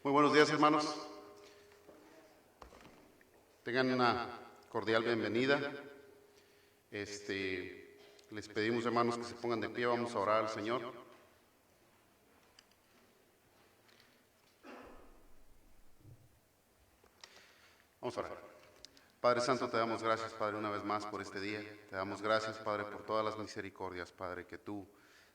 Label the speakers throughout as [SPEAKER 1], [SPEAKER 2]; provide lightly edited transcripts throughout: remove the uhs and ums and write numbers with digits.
[SPEAKER 1] Muy buenos días, hermanos. Tengan una cordial bienvenida. Les pedimos, hermanos, que se pongan de pie. Vamos a orar al Señor. Vamos a orar. Padre Santo, te damos gracias, Padre, una vez más por este día. Te damos gracias, Padre, por todas las misericordias, Padre, que tú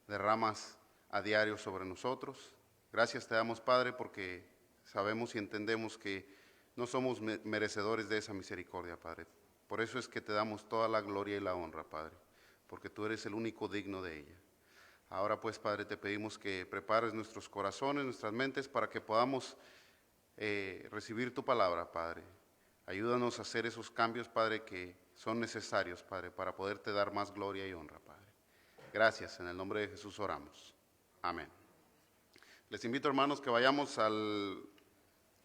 [SPEAKER 1] derramas a diario sobre nosotros. Gracias te damos, Padre, porque sabemos y entendemos que no somos merecedores de esa misericordia, Padre. Por eso es que te damos toda la gloria y la honra, Padre, porque tú eres el único digno de ella. Ahora pues, Padre, te pedimos que prepares nuestros corazones, nuestras mentes, para que podamos recibir tu palabra, Padre. Ayúdanos a hacer esos cambios, Padre, que son necesarios, Padre, para poderte dar más gloria y honra, Padre. Gracias, en el nombre de Jesús oramos. Amén. Les invito, hermanos, que vayamos al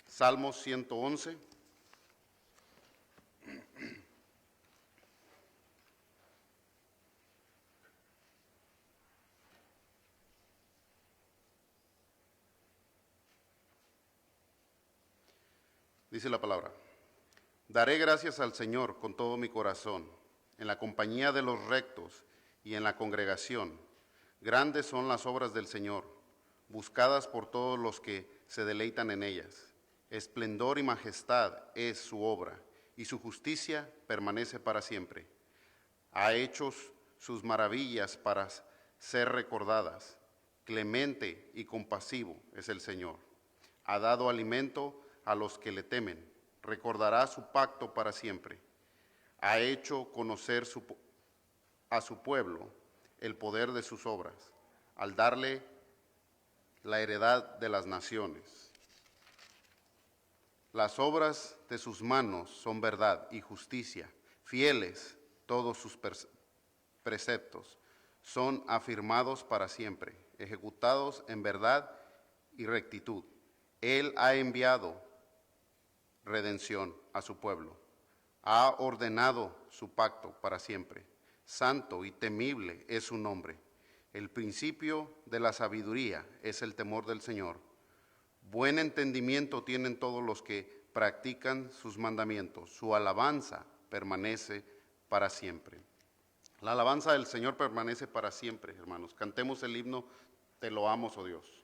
[SPEAKER 1] Salmo 111. Dice la palabra: Daré gracias al Señor con todo mi corazón, en la compañía de los rectos y en la congregación. Grandes son las obras del Señor, buscadas por todos los que se deleitan en ellas. Esplendor y majestad es su obra, y su justicia permanece para siempre. Ha hecho sus maravillas para ser recordadas. Clemente y compasivo es el Señor. Ha dado alimento a los que le temen. Recordará su pacto para siempre. Ha hecho conocer a su pueblo el poder de sus obras, al darle la heredad de las naciones. Las obras de sus manos son verdad y justicia, fieles todos sus preceptos, son afirmados para siempre, ejecutados en verdad y rectitud. Él ha enviado redención a su pueblo, ha ordenado su pacto para siempre. Santo y temible es su nombre. El principio de la sabiduría es el temor del Señor. Buen entendimiento tienen todos los que practican sus mandamientos. Su alabanza permanece para siempre. La alabanza del Señor permanece para siempre, hermanos. Cantemos el himno Te loamos, oh Dios.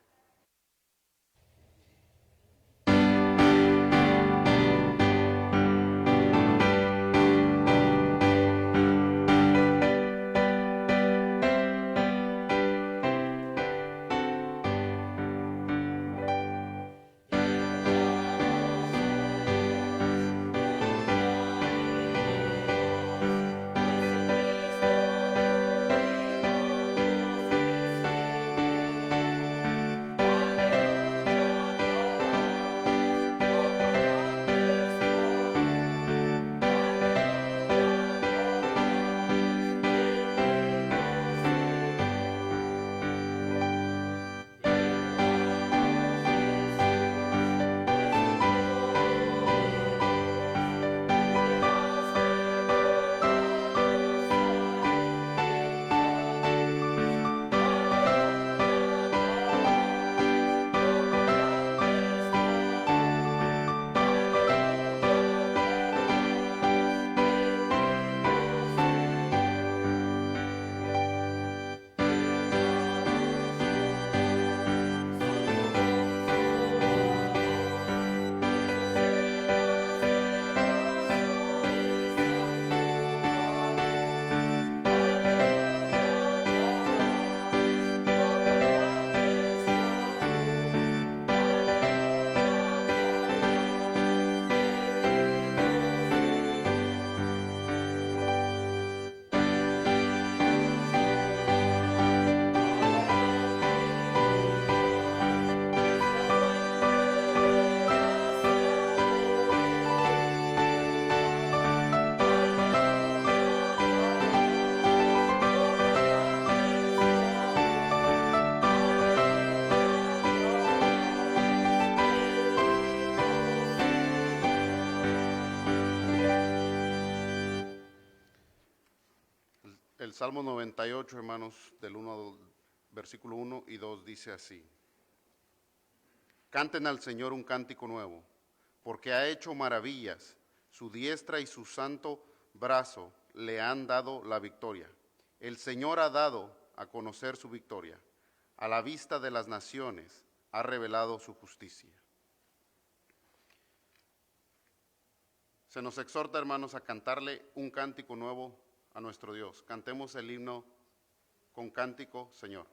[SPEAKER 1] El Salmo 98, hermanos, del versículo 1 y 2 dice así: Canten al Señor un cántico nuevo, porque ha hecho maravillas. Su diestra y su santo brazo le han dado la victoria. El Señor ha dado a conocer su victoria. A la vista de las naciones ha revelado su justicia. Se nos exhorta, hermanos, a cantarle un cántico nuevo a nuestro Dios. Cantemos el himno con cántico, Señor.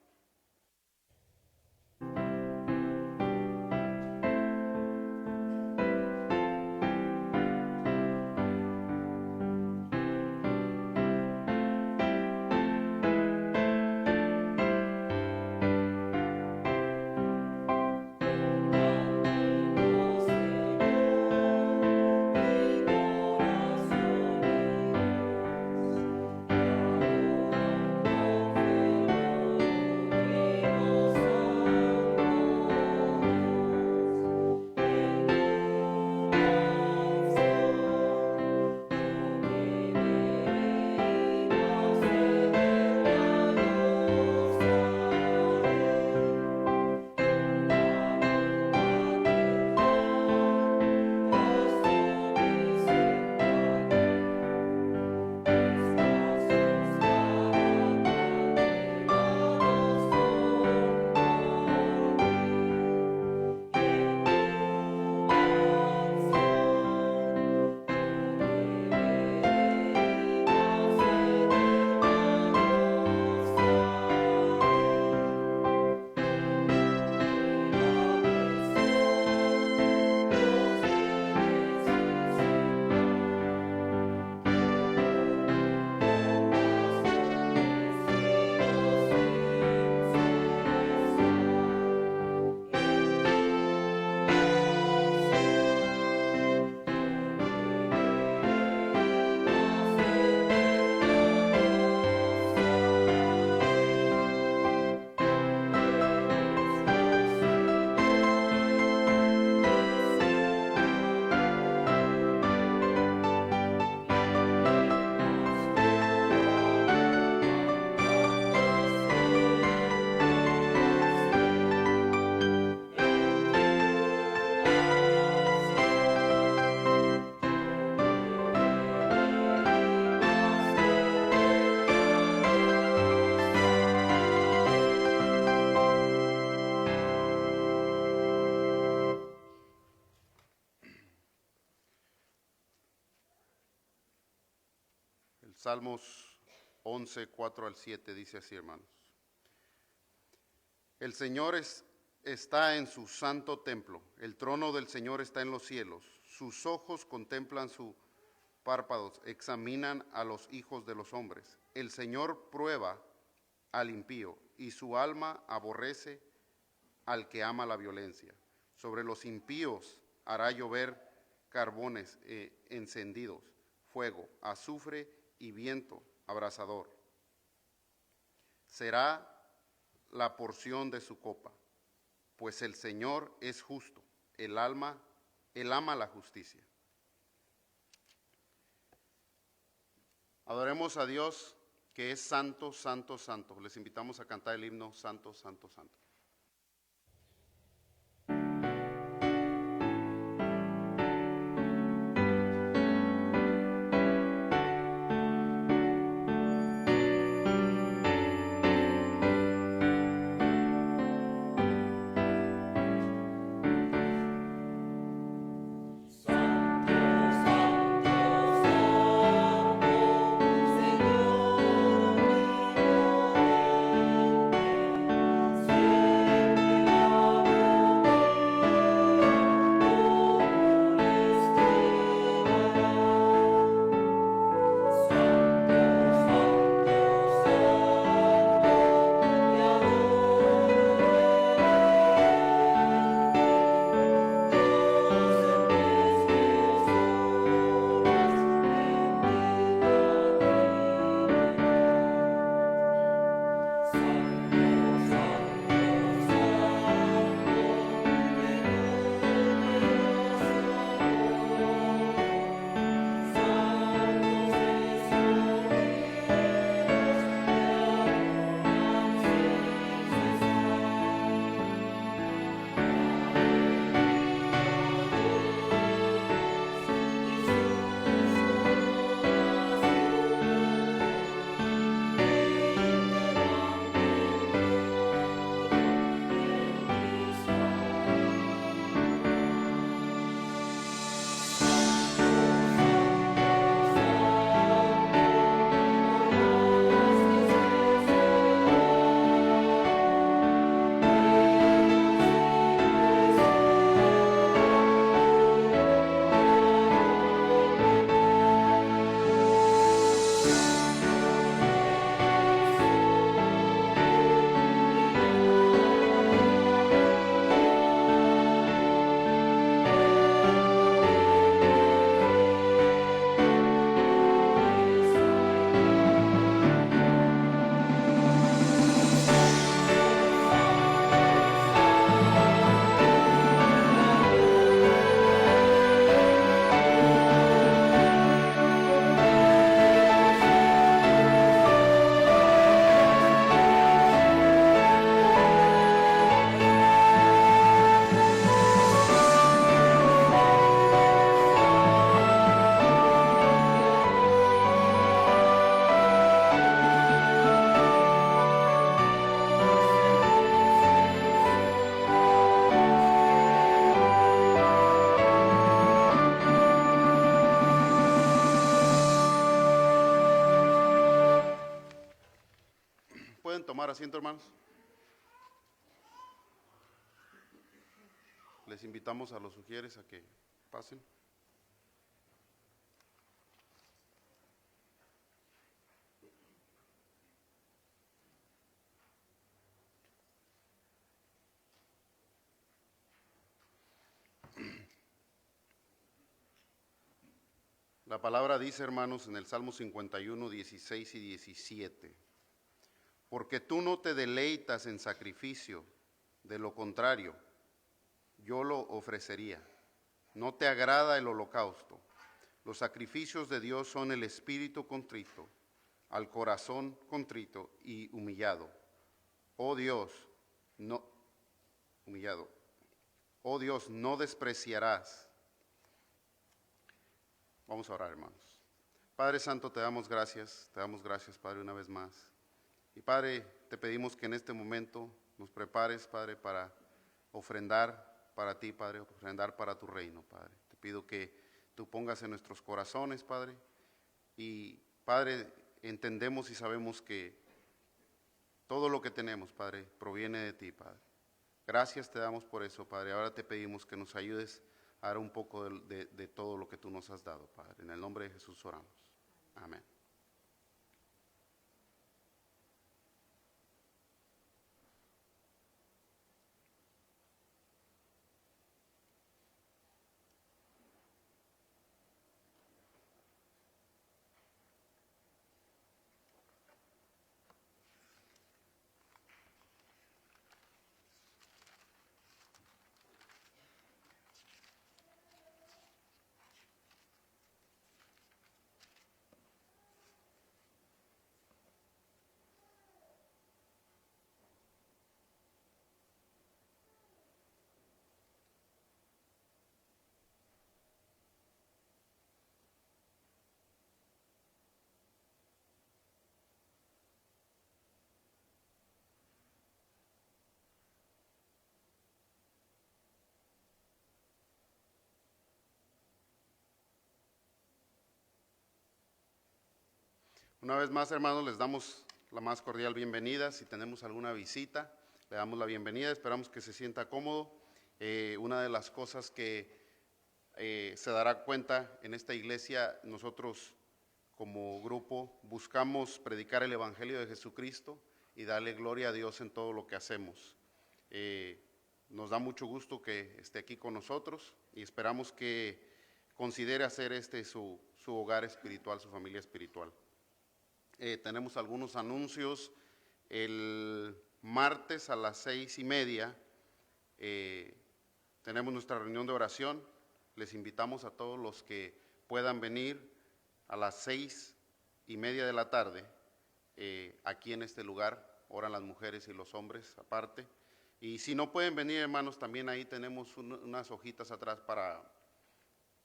[SPEAKER 1] Salmos 11, 4 al 7 dice así, hermanos. El Señor está en su santo templo, el trono del Señor está en los cielos. Sus ojos contemplan sus párpados, examinan a los hijos de los hombres. El Señor prueba al impío y su alma aborrece al que ama la violencia. Sobre los impíos hará llover carbones encendidos, fuego, azufre y viento abrasador. Será la porción de su copa, pues el Señor es justo, Él ama la justicia. Adoremos a Dios, que es santo, santo, santo. Les invitamos a cantar el himno Santo, Santo, Santo.
[SPEAKER 2] Señor.
[SPEAKER 1] ¿Pueden tomar asiento, hermanos? Les invitamos a los sugieres a que pasen. La palabra dice, hermanos, en el Salmo 51, 16 y 17, porque tú no te deleitas en sacrificio, de lo contrario, yo lo ofrecería. No te agrada el holocausto. Los sacrificios de Dios son el espíritu contrito, al corazón contrito y humillado. Oh Dios, no, humillado. Oh Dios, no despreciarás. Vamos a orar, hermanos. Padre Santo, te damos gracias, Padre, una vez más. Y Padre, te pedimos que en este momento nos prepares, Padre, para ofrendar para ti, Padre, ofrendar para tu reino, Padre. Te pido que tú pongas en nuestros corazones, Padre, y Padre, entendemos y sabemos que todo lo que tenemos, Padre, proviene de ti, Padre. Gracias te damos por eso, Padre. Ahora te pedimos que nos ayudes a dar un poco de todo lo que tú nos has dado, Padre. En el nombre de Jesús oramos. Amén. Una vez más, hermanos, les damos la más cordial bienvenida. Si tenemos alguna visita, le damos la bienvenida. Esperamos que se sienta cómodo. Una de las cosas que se dará cuenta en esta iglesia, nosotros como grupo buscamos predicar el Evangelio de Jesucristo y darle gloria a Dios en todo lo que hacemos. Nos da mucho gusto que esté aquí con nosotros y esperamos que considere hacer su hogar espiritual, su familia espiritual. Tenemos algunos anuncios. El martes a las 6:30 tenemos nuestra reunión de oración. Les invitamos a todos los que puedan venir a las 6:30 de la tarde aquí en este lugar. Oran las mujeres y los hombres aparte. Y si no pueden venir, hermanos, también ahí tenemos unas hojitas atrás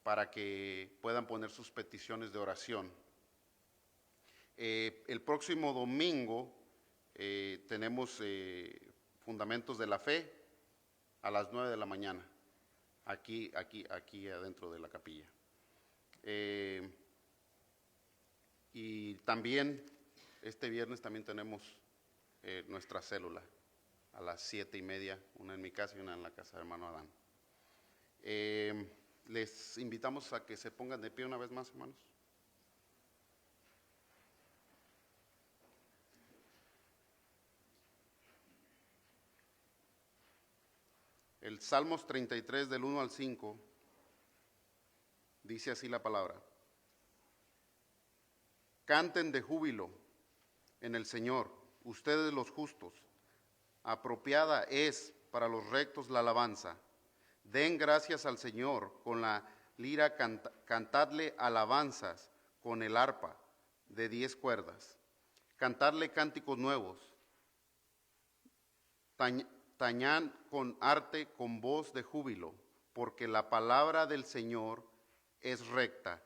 [SPEAKER 1] para que puedan poner sus peticiones de oración. El próximo domingo tenemos Fundamentos de la Fe a las 9 de la mañana, aquí adentro de la capilla. Y también este viernes también tenemos nuestra célula a las 7:30, una en mi casa y una en la casa del hermano Adán. Les invitamos a que se pongan de pie una vez más, hermanos. El Salmos 33 del 1 al 5 dice así la palabra: canten de júbilo en el Señor, ustedes los justos, apropiada es para los rectos la alabanza. Den gracias al Señor con la lira, cantadle alabanzas con el arpa de 10 cuerdas, cantadle cánticos nuevos, tañan con arte, con voz de júbilo, porque la palabra del Señor es recta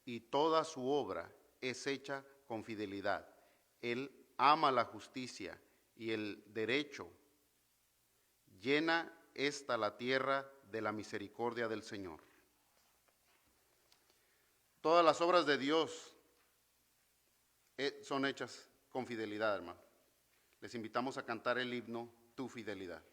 [SPEAKER 1] y toda su obra es hecha con fidelidad. Él ama la justicia y el derecho. Llena esta la tierra de la misericordia del Señor. Todas las obras de Dios son hechas con fidelidad, hermano. Les invitamos a cantar el himno Tu Fidelidad.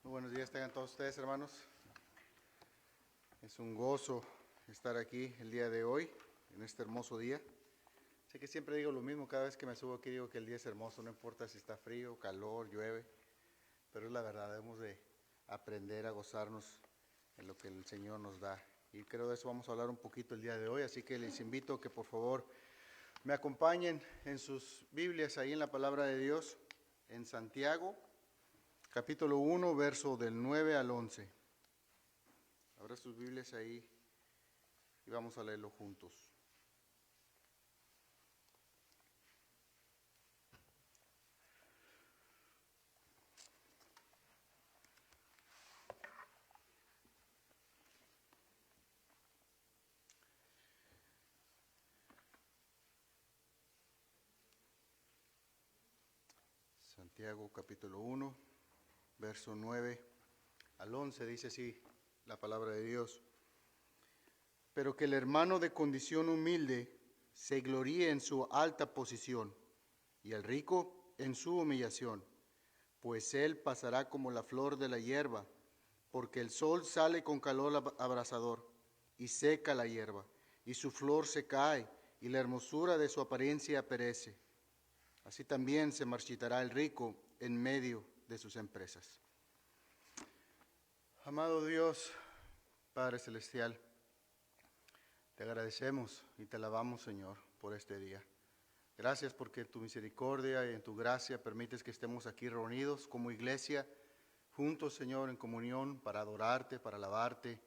[SPEAKER 2] Muy buenos días tengan todos ustedes, hermanos. Es un gozo estar aquí el día de hoy, en este hermoso día. Sé que siempre digo lo mismo, cada vez que me subo aquí digo que el día es hermoso, no importa si está frío, calor, llueve, pero es la verdad, debemos de aprender a gozarnos en lo que el Señor nos da. Y creo de eso vamos a hablar un poquito el día de hoy, así que les invito que por favor me acompañen en sus Biblias, ahí en la palabra de Dios, en Santiago, capítulo 1, verso del 9 al 11. Abra sus Biblias ahí y vamos a leerlo juntos. Santiago capítulo 1, verso 9 al 11, dice así la palabra de Dios. Pero que el hermano de condición humilde se gloríe en su alta posición, y el rico en su humillación, pues él pasará como la flor de la hierba, porque el sol sale con calor abrasador, y seca la hierba, y su flor se cae, y la hermosura de su apariencia perece. Así también se marchitará el rico en medio de sus empresas. Amado Dios, Padre Celestial, te agradecemos y te alabamos, Señor, por este día. Gracias porque en tu misericordia y en tu gracia permites que estemos aquí reunidos como iglesia, juntos, Señor, en comunión para adorarte, para alabarte,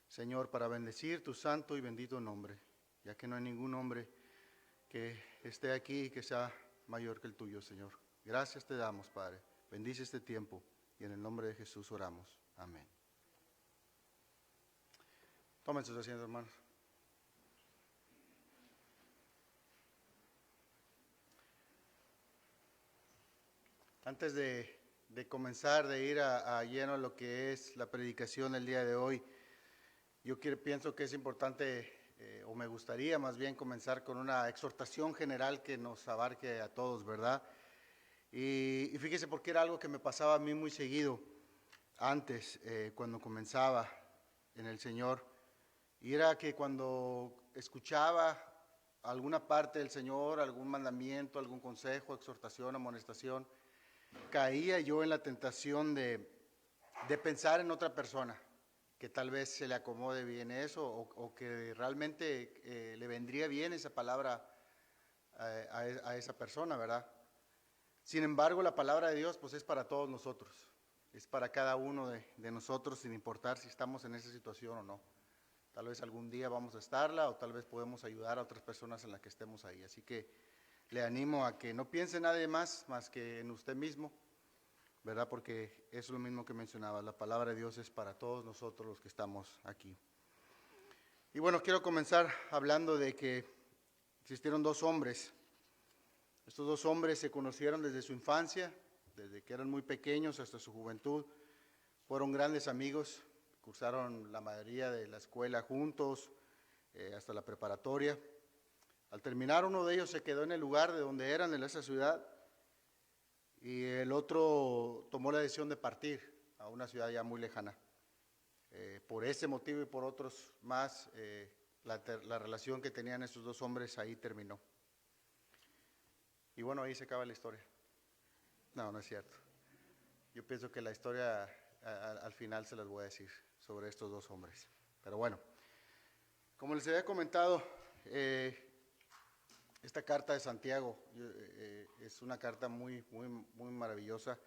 [SPEAKER 2] Señor, para bendecir tu santo y bendito nombre, ya que no hay ningún nombre que esté aquí y que sea mayor que el tuyo, Señor. Gracias te damos, Padre. Bendice este tiempo y en el nombre de Jesús oramos. Amén. Tomen sus asientos, hermanos. Antes de comenzar, de ir a lleno a lo que es la predicación del día de hoy, pienso que es importante, o me gustaría más bien comenzar con una exhortación general que nos abarque a todos, ¿verdad? Y fíjese porque era algo que me pasaba a mí muy seguido antes, cuando comenzaba en el Señor, y era que cuando escuchaba alguna parte del Señor, algún mandamiento, algún consejo, exhortación, amonestación, caía yo en la tentación de pensar en otra persona, que tal vez se le acomode bien eso o que realmente le vendría bien esa palabra a esa persona, ¿verdad? Sin embargo, la palabra de Dios pues es para todos nosotros, es para cada uno de nosotros sin importar si estamos en esa situación o no. Tal vez algún día vamos a estarla o tal vez podemos ayudar a otras personas en las que estemos ahí. Así que le animo a que no piense nadie más que en usted mismo, ¿verdad? Porque es lo mismo que mencionaba, la palabra de Dios es para todos nosotros los que estamos aquí. Y bueno, quiero comenzar hablando de que existieron dos hombres. Estos dos hombres se conocieron desde su infancia, desde que eran muy pequeños hasta su juventud. Fueron grandes amigos, cursaron la mayoría de la escuela juntos, hasta la preparatoria. Al terminar, uno de ellos se quedó en el lugar de donde eran, en esa ciudad, y el otro tomó la decisión de partir a una ciudad ya muy lejana. Por ese motivo y por otros más, la relación que tenían estos dos hombres ahí terminó. Y bueno, ahí se acaba la historia. No, no es cierto. Yo pienso que la historia al final se las voy a decir sobre estos dos hombres. Pero bueno, como les había comentado, esta carta de Santiago es una carta muy maravillosa.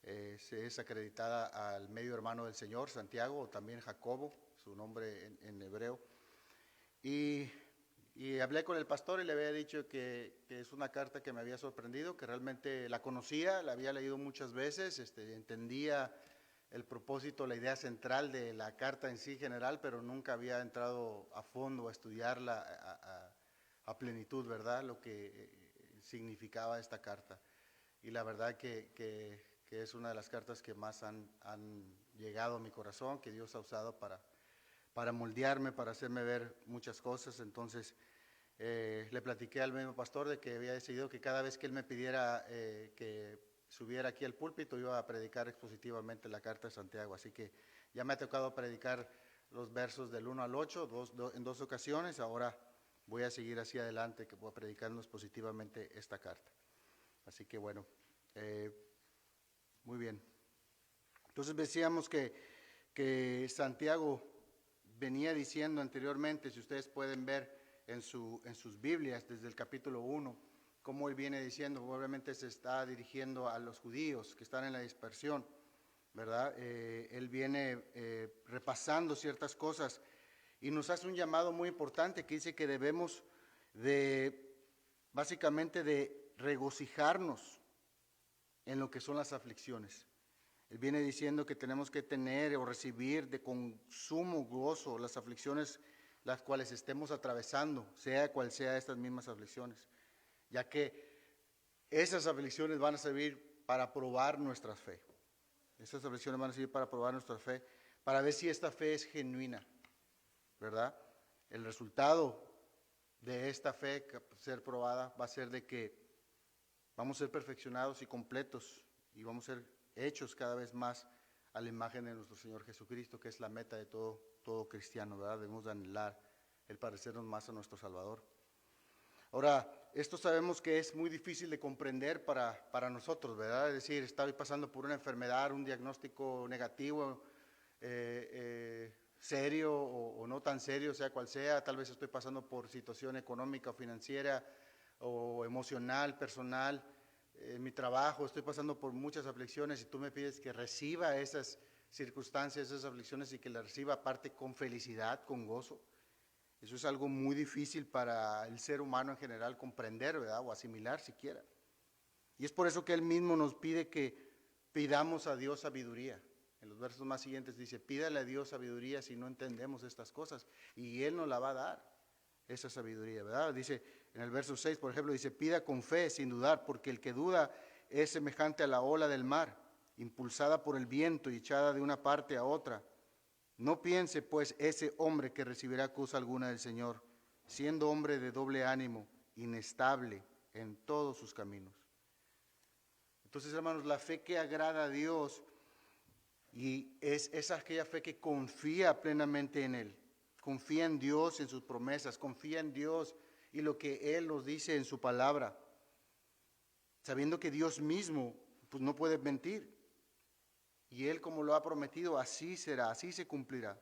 [SPEAKER 2] Es acreditada al medio hermano del Señor, Santiago, o también Jacobo, su nombre en hebreo. Y hablé con el pastor y le había dicho que es una carta que me había sorprendido, que realmente la conocía, la había leído muchas veces, entendía el propósito, la idea central de la carta en sí general, pero nunca había entrado a fondo a estudiarla a plenitud, ¿verdad? Lo que significaba esta carta. Y la verdad que es una de las cartas que más han llegado a mi corazón, que Dios ha usado para moldearme, para hacerme ver muchas cosas. Entonces, le platiqué al mismo pastor de que había decidido que cada vez que él me pidiera que subiera aquí al púlpito, iba a predicar expositivamente la carta de Santiago. Así que ya me ha tocado predicar los versos del 1 al 8 en dos ocasiones. Ahora voy a seguir hacia adelante, que voy a predicarnos positivamente esta carta. Así que bueno, muy bien. Entonces decíamos que Santiago venía diciendo anteriormente, si ustedes pueden ver en sus Biblias, desde el capítulo 1, cómo él viene diciendo, obviamente se está dirigiendo a los judíos que están en la dispersión, ¿verdad? Él viene repasando ciertas cosas y nos hace un llamado muy importante que dice que debemos básicamente de regocijarnos en lo que son las aflicciones. Él viene diciendo que tenemos que tener o recibir de con sumo gozo las aflicciones las cuales estemos atravesando, sea cual sea estas mismas aflicciones, ya que esas aflicciones van a servir para probar nuestra fe. Esas aflicciones van a servir para probar nuestra fe, para ver si esta fe es genuina, ¿verdad? El resultado de esta fe ser probada va a ser de que vamos a ser perfeccionados y completos y vamos a ser hechos cada vez más a la imagen de nuestro Señor Jesucristo, que es la meta de todo cristiano, ¿verdad? Debemos de anhelar el parecernos más a nuestro Salvador. Ahora, esto sabemos que es muy difícil de comprender para nosotros, ¿verdad? Es decir, estoy pasando por una enfermedad, un diagnóstico negativo, serio o no tan serio, sea cual sea. Tal vez estoy pasando por situación económica o financiera o emocional, personal. En mi trabajo estoy pasando por muchas aflicciones y tú me pides que reciba esas circunstancias, esas aflicciones y que las reciba aparte con felicidad, con gozo. Eso es algo muy difícil para el ser humano en general comprender, ¿verdad? O asimilar siquiera. Y es por eso que Él mismo nos pide que pidamos a Dios sabiduría. En los versos más siguientes dice, pídale a Dios sabiduría si no entendemos estas cosas. Y Él nos la va a dar, esa sabiduría, ¿verdad? Dice en el verso 6, por ejemplo, dice, pida con fe, sin dudar, porque el que duda es semejante a la ola del mar, impulsada por el viento y echada de una parte a otra. No piense, pues, ese hombre que recibirá cosa alguna del Señor, siendo hombre de doble ánimo, inestable en todos sus caminos. Entonces, hermanos, la fe que agrada a Dios y es aquella fe que confía plenamente en Él. Confía en Dios, en sus promesas, confía en Dios y lo que Él nos dice en su palabra, sabiendo que Dios mismo pues, no puede mentir. Y Él, como lo ha prometido, así será, así se cumplirá.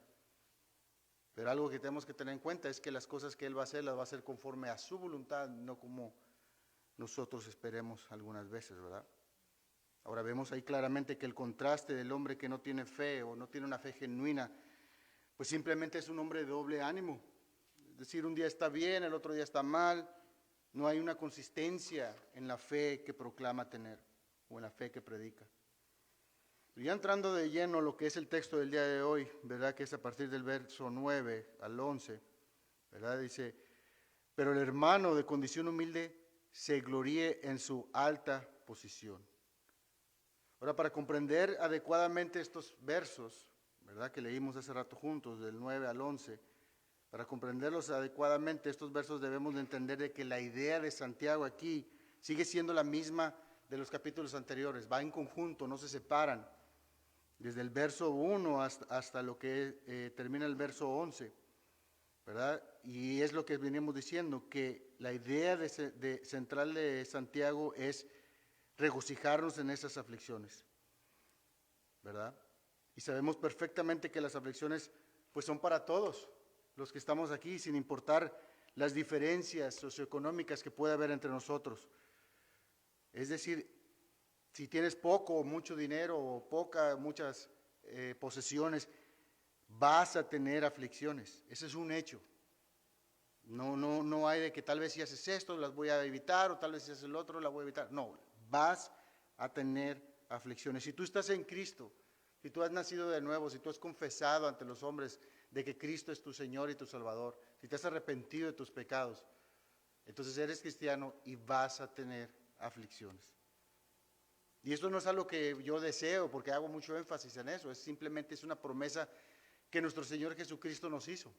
[SPEAKER 2] Pero algo que tenemos que tener en cuenta es que las cosas que Él va a hacer, las va a hacer conforme a su voluntad, no como nosotros esperemos algunas veces, ¿verdad? Ahora vemos ahí claramente que el contraste del hombre que no tiene fe o no tiene una fe genuina, pues simplemente es un hombre de doble ánimo. Es decir, un día está bien, el otro día está mal. No hay una consistencia en la fe que proclama tener o en la fe que predica. Y ya entrando de lleno a lo que es el texto del día de hoy, ¿verdad? Que es a partir del verso 9 al 11, ¿verdad? Dice, pero el hermano de condición humilde se gloríe en su alta posición. Ahora, para comprender adecuadamente estos versos, ¿verdad? Que leímos hace rato juntos, del 9 al 11, para comprenderlos adecuadamente, estos versos debemos de entender de que la idea de Santiago aquí sigue siendo la misma de los capítulos anteriores, va en conjunto, no se separan. Desde el verso 1 hasta lo que termina el verso 11, ¿verdad? Y es lo que venimos diciendo, que la idea central de Santiago es regocijarnos en esas aflicciones, ¿verdad? Y sabemos perfectamente que las aflicciones pues son para todos los que estamos aquí, sin importar las diferencias socioeconómicas que pueda haber entre nosotros. Es decir, si tienes poco o mucho dinero o muchas posesiones, vas a tener aflicciones. Ese es un hecho. No hay de que tal vez si haces esto las voy a evitar o tal vez si haces el otro la voy a evitar. No, vas a tener aflicciones. Si tú estás en Cristo, si tú has nacido de nuevo, si tú has confesado ante los hombres de que Cristo es tu Señor y tu Salvador, si te has arrepentido de tus pecados, entonces eres cristiano y vas a tener aflicciones. Y esto no es algo que yo deseo porque hago mucho énfasis en eso, simplemente es una promesa que nuestro Señor Jesucristo nos hizo.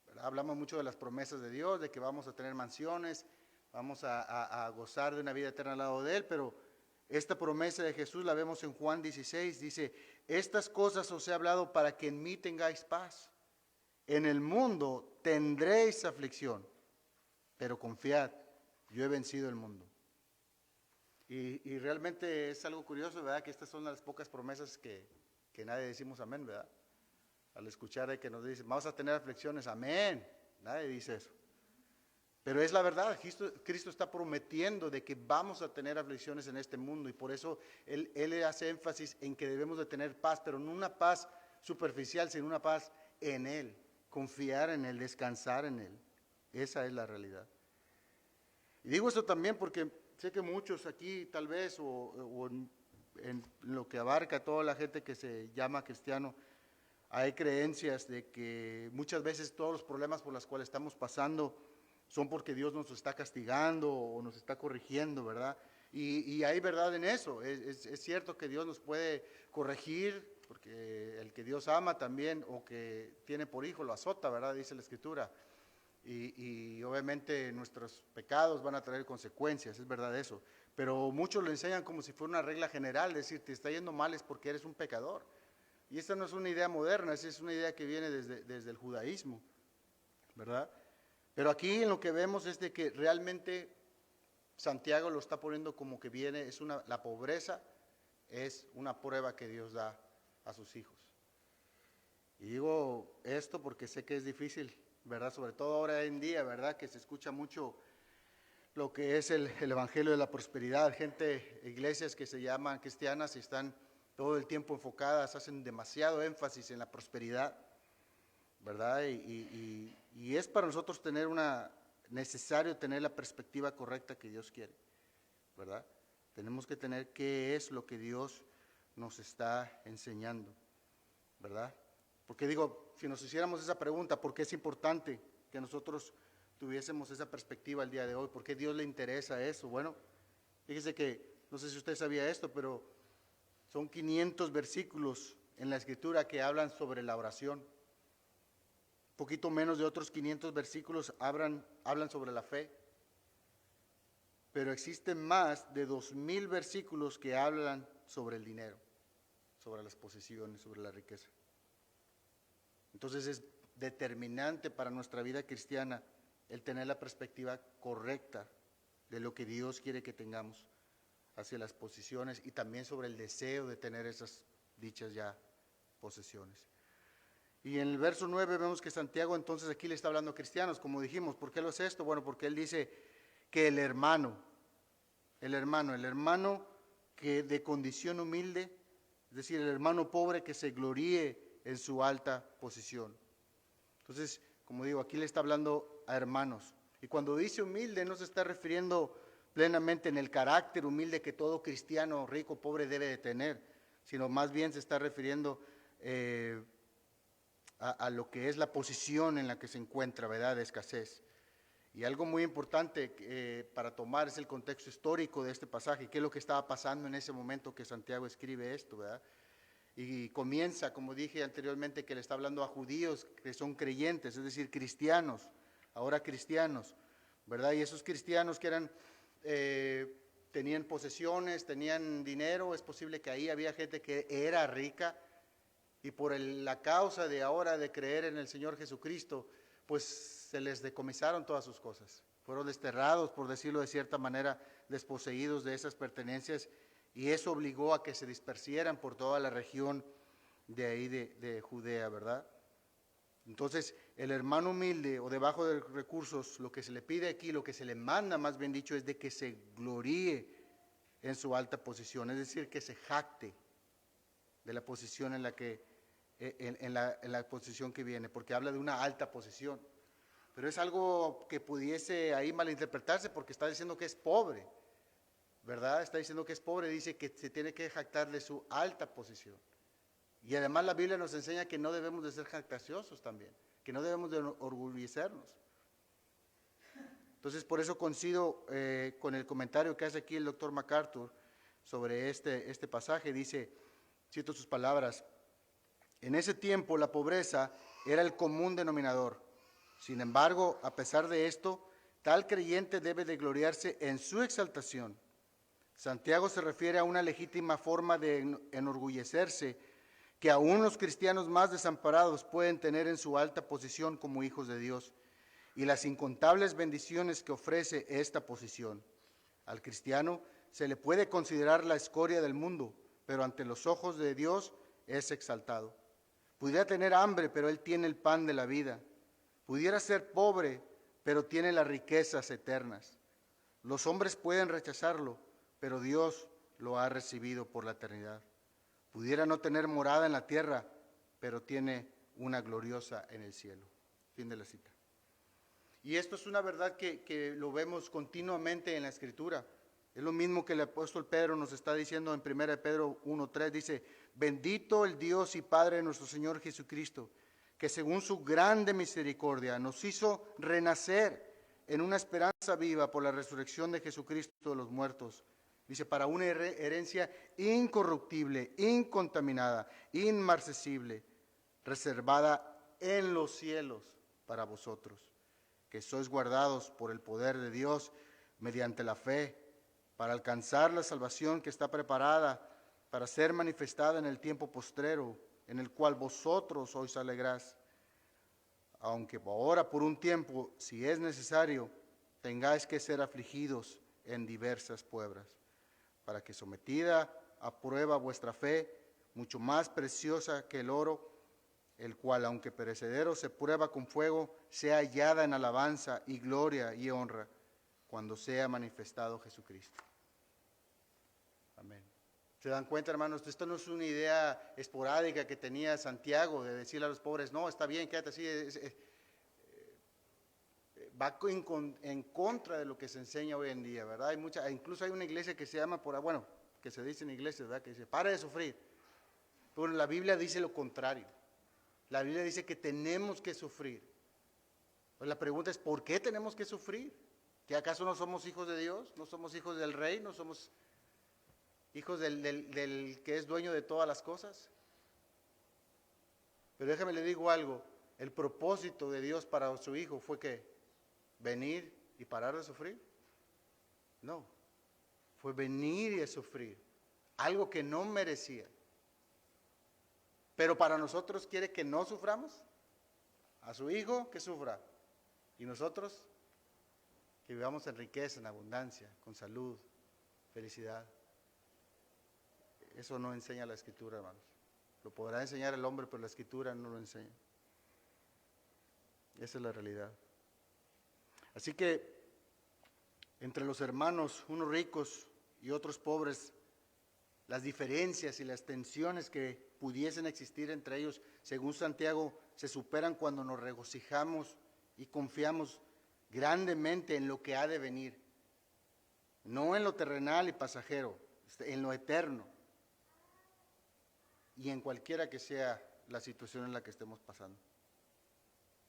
[SPEAKER 2] ¿Verdad? Hablamos mucho de las promesas de Dios, de que vamos a tener mansiones, vamos a gozar de una vida eterna al lado de Él, pero esta promesa de Jesús la vemos en Juan 16, dice, estas cosas os he hablado para que en mí tengáis paz. En el mundo tendréis aflicción, pero confiad, yo he vencido el mundo. Y realmente es algo curioso, ¿verdad? Que estas son las pocas promesas que nadie decimos amén, ¿verdad? Al escuchar de que nos dicen, vamos a tener aflicciones, amén. Nadie dice eso. Pero es la verdad, Cristo está prometiendo de que vamos a tener aflicciones en este mundo y por eso Él hace énfasis en que debemos de tener paz, pero no una paz superficial, sino una paz en Él, confiar en Él, descansar en Él. Esa es la realidad. Y digo esto también porque sé que muchos aquí tal vez, o en lo que abarca toda la gente que se llama cristiano, hay creencias de que muchas veces todos los problemas por los cuales estamos pasando son porque Dios nos está castigando o nos está corrigiendo, ¿verdad? Y hay verdad en eso, es cierto que Dios nos puede corregir, porque el que Dios ama también, o que tiene por hijo, lo azota, ¿verdad? Dice la Escritura. Y obviamente nuestros pecados van a traer consecuencias, es verdad eso. Pero muchos lo enseñan como si fuera una regla general, es decir, te está yendo mal es porque eres un pecador. Y esta no es una idea moderna, esa es una idea que viene desde el judaísmo, ¿verdad? Pero aquí en lo que vemos es de que realmente Santiago lo está poniendo como que viene, la pobreza es una prueba que Dios da a sus hijos. Y digo esto porque sé que es difícil, ¿verdad? Sobre todo ahora en día, ¿verdad? Que se escucha mucho lo que es el evangelio de la prosperidad. Gente, iglesias que se llaman cristianas y están todo el tiempo enfocadas, hacen demasiado énfasis en la prosperidad, ¿verdad? Y es para nosotros necesario tener la perspectiva correcta que Dios quiere, ¿verdad? Tenemos que tener qué es lo que Dios nos está enseñando, ¿verdad? Porque digo, si nos hiciéramos esa pregunta, ¿por qué es importante que nosotros tuviésemos esa perspectiva el día de hoy? ¿Por qué a Dios le interesa eso? Bueno, fíjese que, no sé si usted sabía esto, pero son 500 versículos en la Escritura que hablan sobre la oración. Poquito menos de otros 500 versículos hablan sobre la fe. Pero existen más de 2000 versículos que hablan sobre el dinero, sobre las posesiones, sobre la riqueza. Entonces es determinante para nuestra vida cristiana el tener la perspectiva correcta de lo que Dios quiere que tengamos hacia las posesiones y también sobre el deseo de tener esas dichas ya posesiones. Y en el verso 9 vemos que Santiago entonces aquí le está hablando a cristianos, como dijimos. ¿Por qué lo es esto? Bueno, porque él dice que el hermano que de condición humilde, es decir, el hermano pobre que se gloríe en su alta posición. Entonces, como digo, aquí le está hablando a hermanos. Y cuando dice humilde no se está refiriendo plenamente en el carácter humilde que todo cristiano rico o pobre debe de tener, sino más bien se está refiriendo a lo que es la posición en la que se encuentra, ¿verdad?, de escasez. Y algo muy importante para tomar es el contexto histórico de este pasaje, qué es lo que estaba pasando en ese momento que Santiago escribe esto, ¿verdad? Y comienza, como dije anteriormente, que le está hablando a judíos que son creyentes, es decir, cristianos, ahora cristianos, ¿verdad? Y esos cristianos que tenían posesiones, tenían dinero, es posible que ahí había gente que era rica y por la causa de ahora de creer en el Señor Jesucristo, pues se les decomisaron todas sus cosas. Fueron desterrados, por decirlo de cierta manera, desposeídos de esas pertenencias, y eso obligó a que se dispersieran por toda la región de ahí de Judea, ¿verdad? Entonces, el hermano humilde o de bajo de recursos, lo que se le pide aquí, lo que se le manda, más bien dicho, es de que se gloríe en su alta posición, es decir, que se jacte de la posición en la posición que viene, porque habla de una alta posición. Pero es algo que pudiese ahí malinterpretarse porque está diciendo que es pobre, ¿verdad? Está diciendo que es pobre, dice que se tiene que jactar de su alta posición. Y además la Biblia nos enseña que no debemos de ser jactanciosos también, que no debemos de orgullecernos. Entonces por eso coincido con el comentario que hace aquí el doctor MacArthur sobre este pasaje. Dice, cito sus palabras: en ese tiempo la pobreza era el común denominador. Sin embargo, a pesar de esto, tal creyente debe de gloriarse en su exaltación. Santiago se refiere a una legítima forma de enorgullecerse que aún los cristianos más desamparados pueden tener en su alta posición como hijos de Dios y las incontables bendiciones que ofrece esta posición. Al cristiano se le puede considerar la escoria del mundo, pero ante los ojos de Dios es exaltado. Pudiera tener hambre, pero Él tiene el pan de la vida. Pudiera ser pobre, pero tiene las riquezas eternas. Los hombres pueden rechazarlo, pero Dios lo ha recibido por la eternidad. Pudiera no tener morada en la tierra, pero tiene una gloriosa en el cielo. Fin de la cita. Y esto es una verdad que lo vemos continuamente en la Escritura. Es lo mismo que el apóstol Pedro nos está diciendo en 1 Pedro 1:3, dice: bendito el Dios y Padre de nuestro Señor Jesucristo, que según su grande misericordia nos hizo renacer en una esperanza viva por la resurrección de Jesucristo de los muertos. Dice, para una herencia incorruptible, incontaminada, inmarcesible, reservada en los cielos para vosotros, que sois guardados por el poder de Dios mediante la fe, para alcanzar la salvación que está preparada para ser manifestada en el tiempo postrero, en el cual vosotros os alegrás, aunque ahora por un tiempo, si es necesario, tengáis que ser afligidos en diversas pruebas, para que sometida a prueba vuestra fe, mucho más preciosa que el oro, el cual, aunque perecedero, se prueba con fuego, sea hallada en alabanza y gloria y honra cuando sea manifestado Jesucristo. Amén. ¿Se dan cuenta, hermanos? Esto no es una idea esporádica que tenía Santiago de decirle a los pobres, no, está bien, quédate así. Va en contra de lo que se enseña hoy en día, ¿verdad? Incluso hay una iglesia que se llama, que se dice en iglesia, ¿verdad? Que dice, pare de sufrir. Pero la Biblia dice lo contrario. La Biblia dice que tenemos que sufrir. Pues la pregunta es, ¿por qué tenemos que sufrir? ¿Que acaso no somos hijos de Dios? ¿No somos hijos del Rey? ¿No somos hijos del que es dueño de todas las cosas? Pero déjame le digo algo, el propósito de Dios para su Hijo fue que venir y parar de sufrir. No, fue venir y sufrir, algo que no merecía. Pero para nosotros quiere que no suframos, a su Hijo que sufra, y nosotros que vivamos en riqueza, en abundancia, con salud, felicidad. Eso no enseña la Escritura, hermanos. Lo podrá enseñar el hombre, pero la Escritura no lo enseña. Esa es la realidad. Así que entre los hermanos, unos ricos y otros pobres, las diferencias y las tensiones que pudiesen existir entre ellos, según Santiago, se superan cuando nos regocijamos y confiamos grandemente en lo que ha de venir. No en lo terrenal y pasajero, en lo eterno. Y en cualquiera que sea la situación en la que estemos pasando.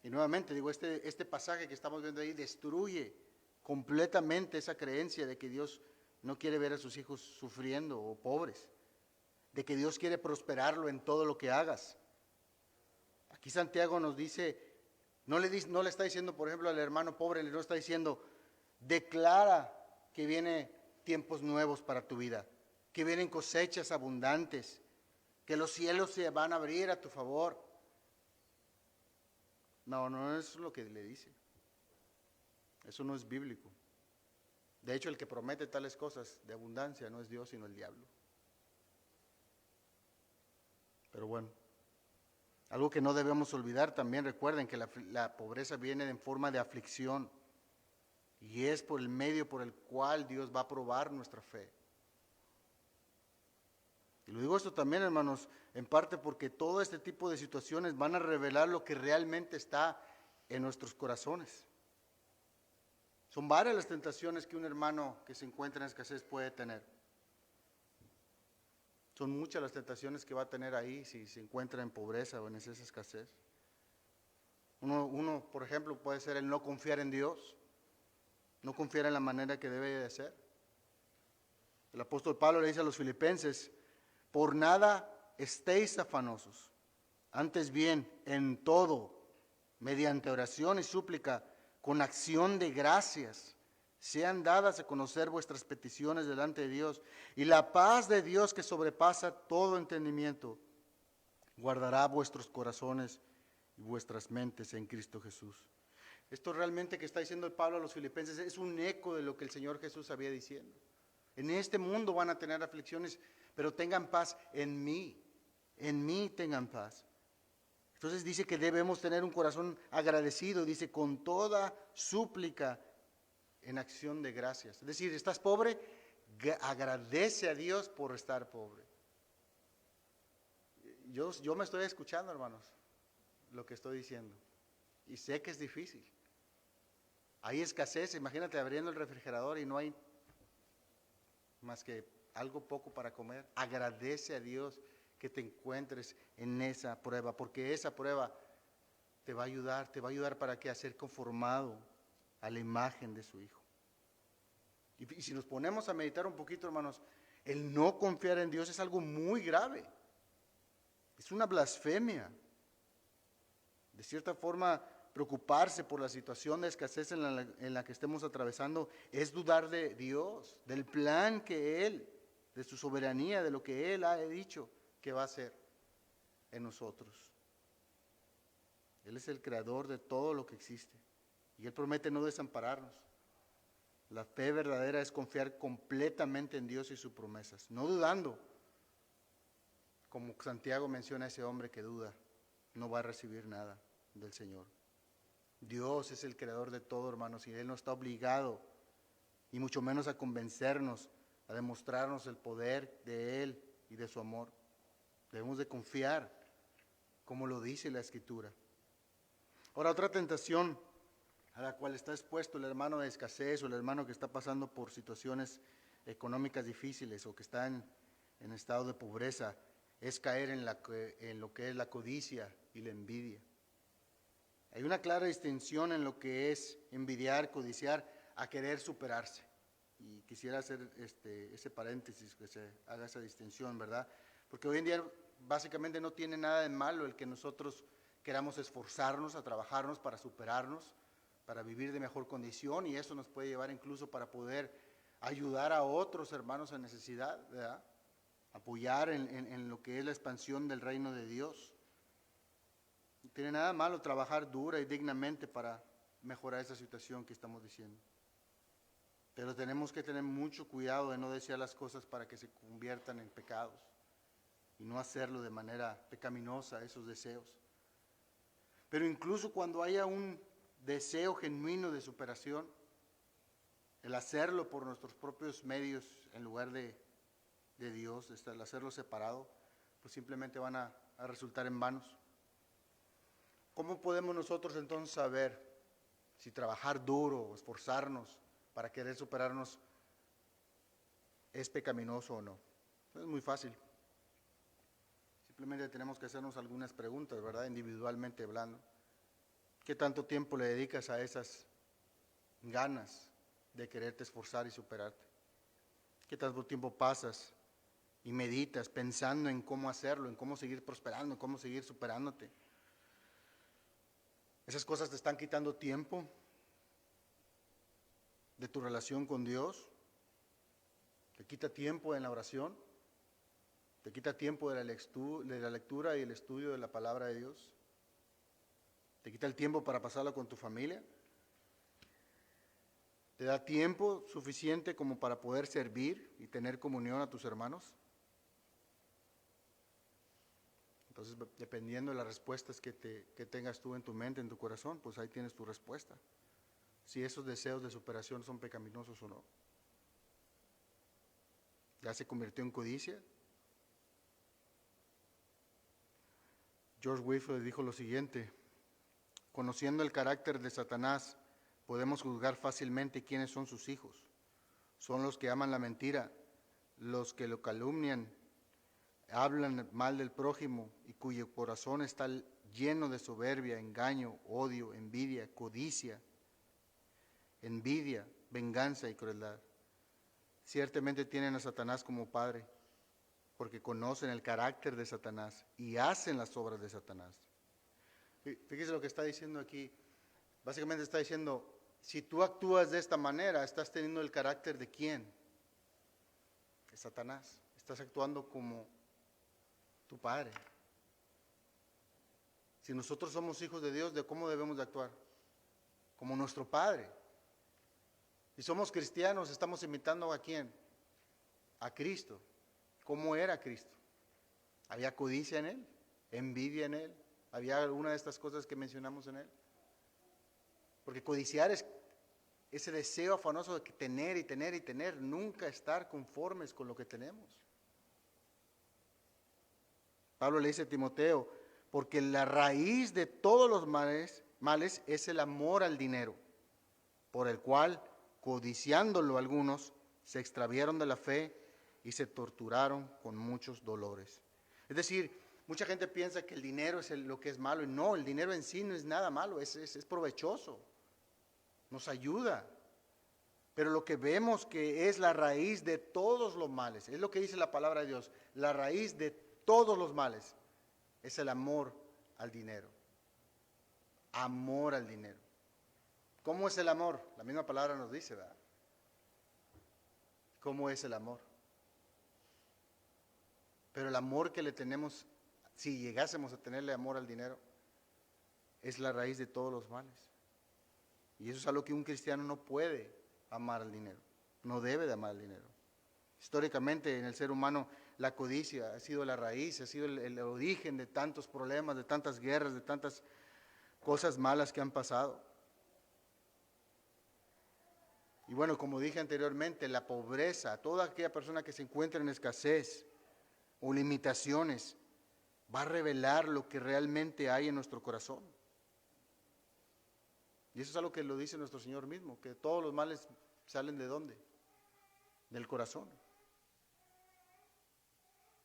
[SPEAKER 2] Y nuevamente digo, este pasaje que estamos viendo ahí destruye completamente esa creencia de que Dios no quiere ver a sus hijos sufriendo o pobres, de que Dios quiere prosperarlo en todo lo que hagas. Aquí Santiago nos dice, no le está diciendo, por ejemplo, al hermano pobre, le no está diciendo, declara que vienen tiempos nuevos para tu vida, que vienen cosechas abundantes, que los cielos se van a abrir a tu favor. No es lo que le dice. Eso no es bíblico. De hecho, el que promete tales cosas de abundancia no es Dios, sino el diablo. Pero bueno, algo que no debemos olvidar también, recuerden que la pobreza viene en forma de aflicción y es por el medio por el cual Dios va a probar nuestra fe. Y lo digo esto también, hermanos, en parte porque todo este tipo de situaciones van a revelar lo que realmente está en nuestros corazones. Son varias las tentaciones que un hermano que se encuentra en escasez puede tener. Son muchas las tentaciones que va a tener ahí si se encuentra en pobreza o en esa escasez. Uno, por ejemplo, puede ser el no confiar en Dios, no confiar en la manera que debe de ser. El apóstol Pablo le dice a los filipenses, por nada estéis afanosos, antes bien, en todo, mediante oración y súplica, con acción de gracias, sean dadas a conocer vuestras peticiones delante de Dios, y la paz de Dios que sobrepasa todo entendimiento, guardará vuestros corazones y vuestras mentes en Cristo Jesús. Esto realmente que está diciendo el Pablo a los filipenses es un eco de lo que el Señor Jesús había diciendo. En este mundo van a tener aflicciones, pero tengan paz en mí tengan paz. Entonces dice que debemos tener un corazón agradecido, dice con toda súplica en acción de gracias. Es decir, estás pobre, agradece a Dios por estar pobre. Yo me estoy escuchando, hermanos, lo que estoy diciendo, y sé que es difícil. Hay escasez, imagínate abriendo el refrigerador y no hay más que algo poco para comer. Agradece a Dios que te encuentres en esa prueba, porque esa prueba te va a ayudar para que a ser conformado a la imagen de su Hijo. Y si nos ponemos a meditar un poquito, hermanos, el no confiar en Dios es algo muy grave. Es una blasfemia. De cierta forma, preocuparse por la situación de escasez en la que estemos atravesando es dudar de Dios, del plan que Él, de su soberanía, de lo que Él ha dicho que va a hacer en nosotros. Él es el creador de todo lo que existe y Él promete no desampararnos. La fe verdadera es confiar completamente en Dios y sus promesas, no dudando, como Santiago menciona a ese hombre que duda. no va a recibir nada del Señor. Dios es el creador de todo, hermanos, y Él no está obligado, y mucho menos a convencernos, a demostrarnos el poder de Él y de su amor. Debemos de confiar, como lo dice la Escritura. Ahora, otra tentación a la cual está expuesto el hermano de escasez o el hermano que está pasando por situaciones económicas difíciles o que está en estado de pobreza, es caer en lo que es la codicia y la envidia. Hay una clara distinción en lo que es envidiar, codiciar, a querer superarse. Y quisiera hacer ese paréntesis, que se haga esa distinción, ¿verdad? Porque hoy en día básicamente no tiene nada de malo el que nosotros queramos esforzarnos a trabajarnos para superarnos, para vivir de mejor condición, y eso nos puede llevar incluso para poder ayudar a otros hermanos en necesidad, ¿verdad? Apoyar en lo que es la expansión del reino de Dios. No tiene nada malo trabajar dura y dignamente para mejorar esa situación que estamos diciendo. Pero tenemos que tener mucho cuidado de no desear las cosas para que se conviertan en pecados y no hacerlo de manera pecaminosa, esos deseos. Pero incluso cuando haya un deseo genuino de superación, el hacerlo por nuestros propios medios en lugar de Dios, el hacerlo separado, pues simplemente van a resultar en vanos. ¿Cómo podemos nosotros entonces saber si trabajar duro o esforzarnos para querer superarnos es pecaminoso o no? Es muy fácil. Simplemente tenemos que hacernos algunas preguntas, ¿verdad? Individualmente hablando. ¿Qué tanto tiempo le dedicas a esas ganas de quererte esforzar y superarte? ¿Qué tanto tiempo pasas y meditas pensando en cómo hacerlo, en cómo seguir prosperando, en cómo seguir superándote? ¿Esas cosas te están quitando tiempo de tu relación con Dios? ¿Te quita tiempo en la oración? ¿Te quita tiempo de la lectura y el estudio de la palabra de Dios? ¿Te quita el tiempo para pasarlo con tu familia? ¿Te da tiempo suficiente como para poder servir y tener comunión a tus hermanos? Entonces, dependiendo de las respuestas que tengas tú en tu mente, en tu corazón, pues ahí tienes tu respuesta. Si esos deseos de superación son pecaminosos o no. ¿Ya se convirtió en codicia? George Whitefield dijo lo siguiente: conociendo el carácter de Satanás, podemos juzgar fácilmente quiénes son sus hijos. Son los que aman la mentira, los que lo calumnian, hablan mal del prójimo y cuyo corazón está lleno de soberbia, engaño, odio, envidia, codicia, venganza y crueldad. Ciertamente tienen a Satanás como padre, porque conocen el carácter de Satanás y hacen las obras de Satanás. Fíjese lo que está diciendo aquí. Básicamente está diciendo, si tú actúas de esta manera, estás teniendo el carácter de ¿quién? De Satanás. Estás actuando como tu padre. Si nosotros somos hijos de Dios, ¿de cómo debemos de actuar? Como nuestro padre. Si somos cristianos, estamos imitando ¿a quién? A Cristo. ¿Cómo era Cristo? ¿Había codicia en Él? ¿Envidia en Él? ¿Había alguna de estas cosas que mencionamos en Él? Porque codiciar es ese deseo afanoso de tener y tener y tener, nunca estar conformes con lo que tenemos. Pablo le dice a Timoteo, porque la raíz de todos los males es el amor al dinero, por el cual, codiciándolo algunos, se extraviaron de la fe y se torturaron con muchos dolores. Es decir, mucha gente piensa que el dinero es lo que es malo, y no, el dinero en sí no es nada malo, es provechoso, nos ayuda. Pero lo que vemos que es la raíz de todos los males, es lo que dice la palabra de Dios, la raíz de todos los males es el amor al dinero. Amor al dinero. ¿Cómo es el amor? La misma palabra nos dice, ¿verdad? ¿Cómo es el amor? Pero el amor que le tenemos, si llegásemos a tenerle amor al dinero, es la raíz de todos los males. Y eso es algo que un cristiano no puede amar al dinero, no debe de amar al dinero. Históricamente en el ser humano la codicia, ha sido la raíz, ha sido el origen de tantos problemas, de tantas guerras, de tantas cosas malas que han pasado. Y bueno, como dije anteriormente, la pobreza, toda aquella persona que se encuentra en escasez o limitaciones, va a revelar lo que realmente hay en nuestro corazón. Y eso es algo que lo dice nuestro Señor mismo, que todos los males salen ¿de dónde? Del corazón.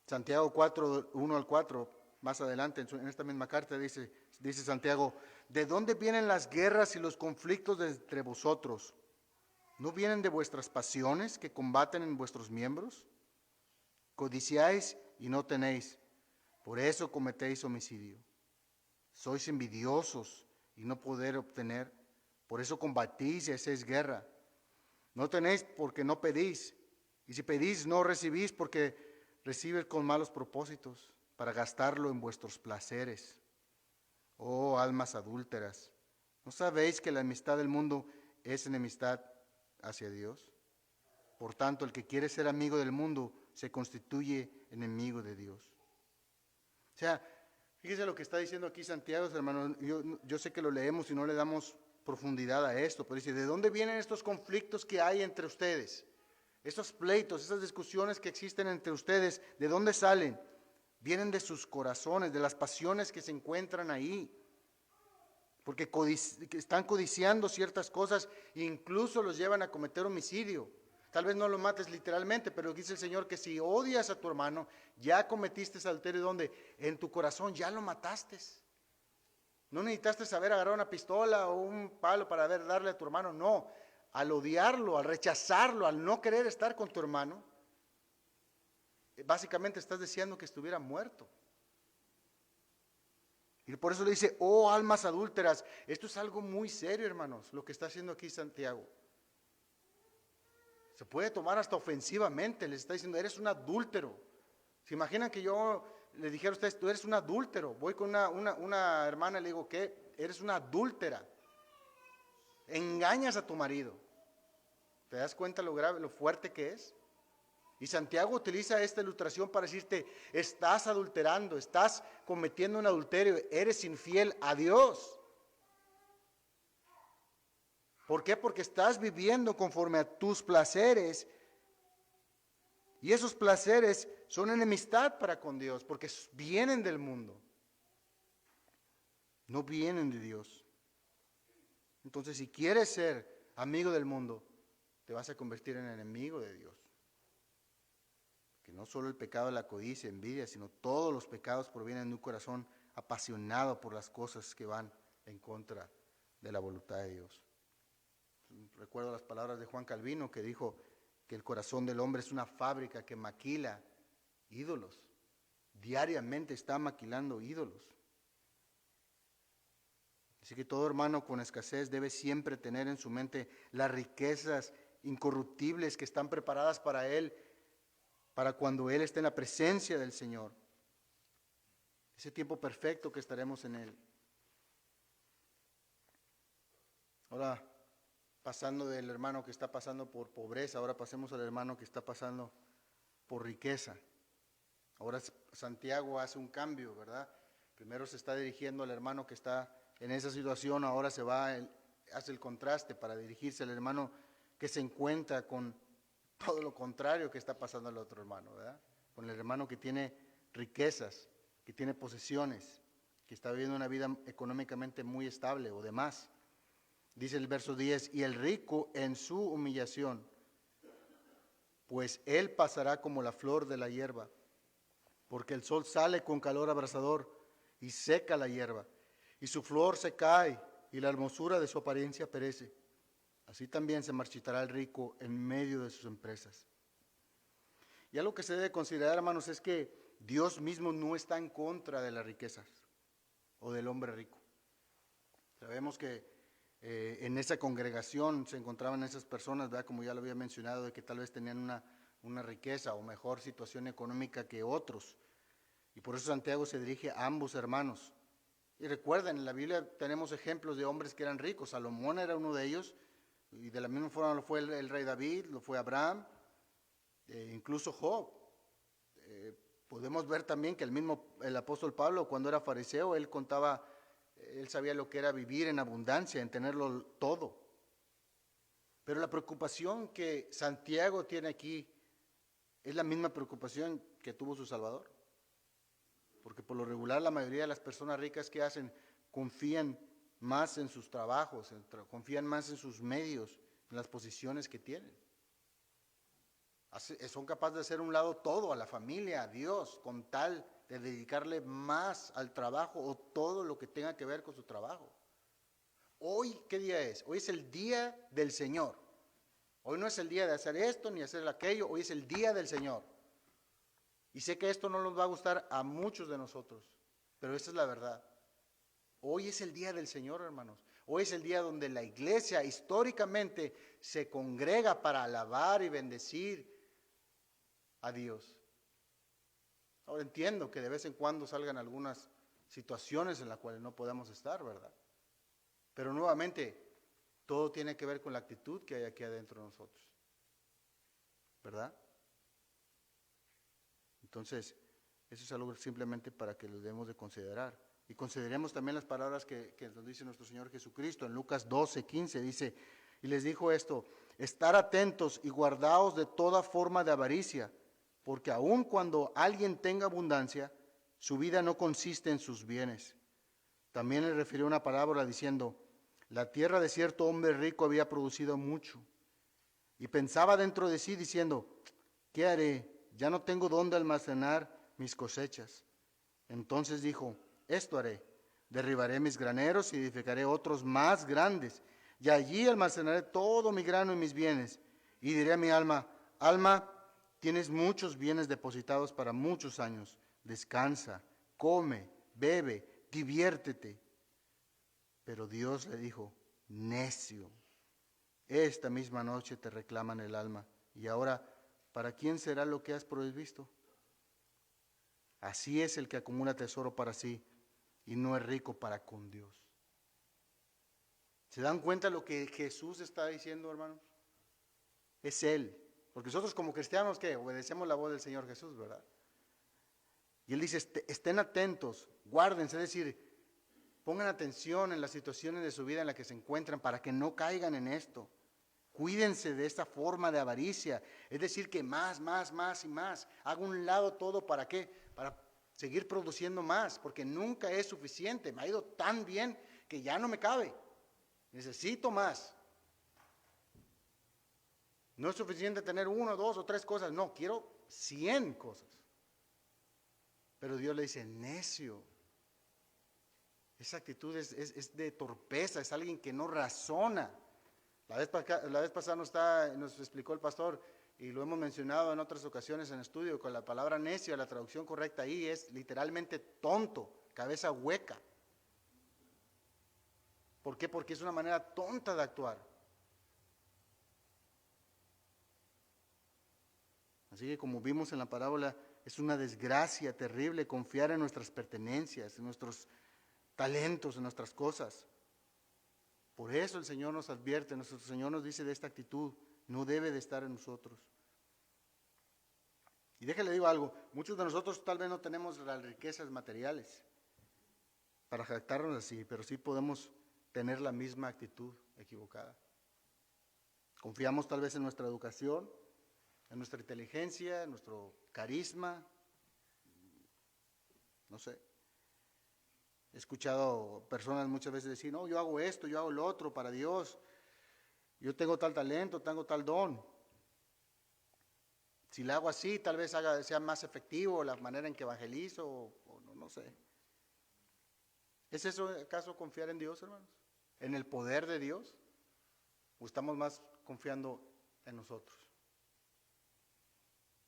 [SPEAKER 2] Santiago 4, 1 al 4, más adelante en esta misma carta dice Santiago, ¿de dónde vienen las guerras y los conflictos entre vosotros? ¿No vienen de vuestras pasiones que combaten en vuestros miembros? Codiciáis y no tenéis, por eso cometéis homicidio. Sois envidiosos y no poder obtener, por eso combatís y hacéis guerra. No tenéis porque no pedís, y si pedís no recibís porque recibes con malos propósitos para gastarlo en vuestros placeres. Oh almas adúlteras, ¿no sabéis que la amistad del mundo es enemistad hacia Dios? Por tanto, el que quiere ser amigo del mundo se constituye enemigo de Dios. O sea, fíjese lo que está diciendo aquí Santiago, hermano. Yo sé que lo leemos y no le damos profundidad a esto, pero dice, ¿de dónde vienen estos conflictos que hay entre ustedes? Estos pleitos, esas discusiones que existen entre ustedes, ¿de dónde salen? Vienen de sus corazones, de las pasiones que se encuentran ahí. Porque están codiciando ciertas cosas e incluso los llevan a cometer homicidio. Tal vez no lo mates literalmente, pero dice el Señor que si odias a tu hermano, ya cometiste adulterio, ¿dónde? En tu corazón, ya lo mataste. No necesitaste saber agarrar una pistola o un palo para darle a tu hermano, no. Al odiarlo, al rechazarlo, al no querer estar con tu hermano, básicamente estás deseando que estuviera muerto. Y por eso le dice, oh almas adúlteras, esto es algo muy serio, hermanos, lo que está haciendo aquí Santiago. Se puede tomar hasta ofensivamente, les está diciendo, eres un adúltero. ¿Se imaginan que yo le dijera a ustedes, tú eres un adúltero? Voy con una hermana y le digo, ¿qué? Eres una adúltera. Engañas a tu marido. ¿Te das cuenta lo grave, lo fuerte que es? Y Santiago utiliza esta ilustración para decirte, estás adulterando, estás cometiendo un adulterio, eres infiel a Dios. ¿Por qué? Porque estás viviendo conforme a tus placeres y esos placeres son enemistad para con Dios porque vienen del mundo, no vienen de Dios. Entonces, si quieres ser amigo del mundo, te vas a convertir en enemigo de Dios. Que no solo el pecado de la codicia, envidia, sino todos los pecados provienen de un corazón apasionado por las cosas que van en contra de la voluntad de Dios. Recuerdo las palabras de Juan Calvino que dijo que el corazón del hombre es una fábrica que maquila ídolos. Diariamente está maquilando ídolos. Así que todo hermano con escasez debe siempre tener en su mente las riquezas incorruptibles que están preparadas para él, para cuando él esté en la presencia del Señor. Ese tiempo perfecto que estaremos en él. Ahora, pasando del hermano que está pasando por pobreza, ahora pasemos al hermano que está pasando por riqueza. Ahora Santiago hace un cambio, ¿verdad? Primero se está dirigiendo al hermano que está en esa situación, ahora hace el contraste para dirigirse al hermano que se encuentra con todo lo contrario que está pasando al otro hermano, ¿verdad? Con el hermano que tiene riquezas, que tiene posesiones, que está viviendo una vida económicamente muy estable o demás. Dice el verso 10, y el rico en su humillación, pues él pasará como la flor de la hierba, porque el sol sale con calor abrasador y seca la hierba, y su flor se cae y la hermosura de su apariencia perece. Así también se marchitará el rico en medio de sus empresas. Y algo que se debe considerar, hermanos, es que Dios mismo no está en contra de las riquezas o del hombre rico. Sabemos que en esa congregación se encontraban esas personas, ¿verdad? Como ya lo había mencionado, de que tal vez tenían una riqueza o mejor situación económica que otros. Y por eso Santiago se dirige a ambos hermanos. Y recuerden, en la Biblia tenemos ejemplos de hombres que eran ricos. Salomón era uno de ellos, y de la misma forma lo fue el rey David, lo fue Abraham, incluso Job. podemos ver también que el apóstol Pablo, cuando era fariseo, él sabía lo que era vivir en abundancia, en tenerlo todo. Pero la preocupación que Santiago tiene aquí es la misma preocupación que tuvo su Salvador. Porque por lo regular la mayoría de las personas ricas que hacen confían más en sus trabajos, confían más en sus medios, en las posiciones que tienen. Son capaces de hacer a un lado todo, a la familia, a Dios, con tal de dedicarle más al trabajo o todo lo que tenga que ver con su trabajo. Hoy, ¿qué día es? Hoy es el día del Señor. Hoy no es el día de hacer esto ni hacer aquello, hoy es el día del Señor. Y sé que esto no nos va a gustar a muchos de nosotros, pero esta es la verdad. Hoy es el día del Señor, hermanos. Hoy es el día donde la iglesia históricamente se congrega para alabar y bendecir a Dios. Ahora entiendo que de vez en cuando salgan algunas situaciones en las cuales no podamos estar, ¿verdad? Pero nuevamente, todo tiene que ver con la actitud que hay aquí adentro de nosotros, ¿verdad? Entonces, eso es algo simplemente para que lo debemos de considerar. Y consideremos también las palabras que nos dice nuestro Señor Jesucristo. En Lucas 12:15 dice, y les dijo esto: estar atentos y guardaos de toda forma de avaricia, porque aun cuando alguien tenga abundancia, su vida no consiste en sus bienes. También le refirió una parábola diciendo, la tierra de cierto hombre rico había producido mucho, y pensaba dentro de sí diciendo, ¿qué haré? Ya no tengo dónde almacenar mis cosechas. Entonces dijo, esto haré, derribaré mis graneros y edificaré otros más grandes, y allí almacenaré todo mi grano y mis bienes. Y diré a mi alma, alma, tienes muchos bienes depositados para muchos años, descansa, come, bebe, diviértete. Pero Dios le dijo, necio, esta misma noche te reclaman el alma, y ahora, ¿para quién será lo que has provisto? Así es el que acumula tesoro para sí y no es rico para con Dios. ¿Se dan cuenta lo que Jesús está diciendo, hermanos? Es Él. Porque nosotros como cristianos, ¿qué? Obedecemos la voz del Señor Jesús, ¿verdad? Y Él dice, estén atentos, guárdense, es decir, pongan atención en las situaciones de su vida en las que se encuentran para que no caigan en esto. Cuídense de esta forma de avaricia, es decir, que más y más. Hago un lado todo, ¿para qué? Para seguir produciendo más, porque nunca es suficiente. Me ha ido tan bien que ya no me cabe. Necesito más. No es suficiente tener 1, 2 o 3 cosas, no, quiero 100 cosas. Pero Dios le dice, necio. Esa actitud es de torpeza, es alguien que no razona. La vez pasada nos explicó el pastor, y lo hemos mencionado en otras ocasiones en estudio, con la palabra necio, la traducción correcta ahí es literalmente tonto, cabeza hueca. ¿Por qué? Porque es una manera tonta de actuar. Así que como vimos en la parábola, es una desgracia terrible confiar en nuestras pertenencias, en nuestros talentos, en nuestras cosas. Por eso el Señor nos advierte, nuestro Señor nos dice de esta actitud, no debe de estar en nosotros. Y déjale digo algo, muchos de nosotros tal vez no tenemos las riquezas materiales para jactarnos así, pero sí podemos tener la misma actitud equivocada. Confiamos tal vez en nuestra educación, en nuestra inteligencia, en nuestro carisma, no sé. He escuchado personas muchas veces decir, no, yo hago esto, yo hago lo otro para Dios, yo tengo tal talento, tengo tal don. Si lo hago así, tal vez sea más efectivo la manera en que evangelizo, o no sé. ¿Es eso acaso confiar en Dios, hermanos? ¿En el poder de Dios? ¿O estamos más confiando en nosotros?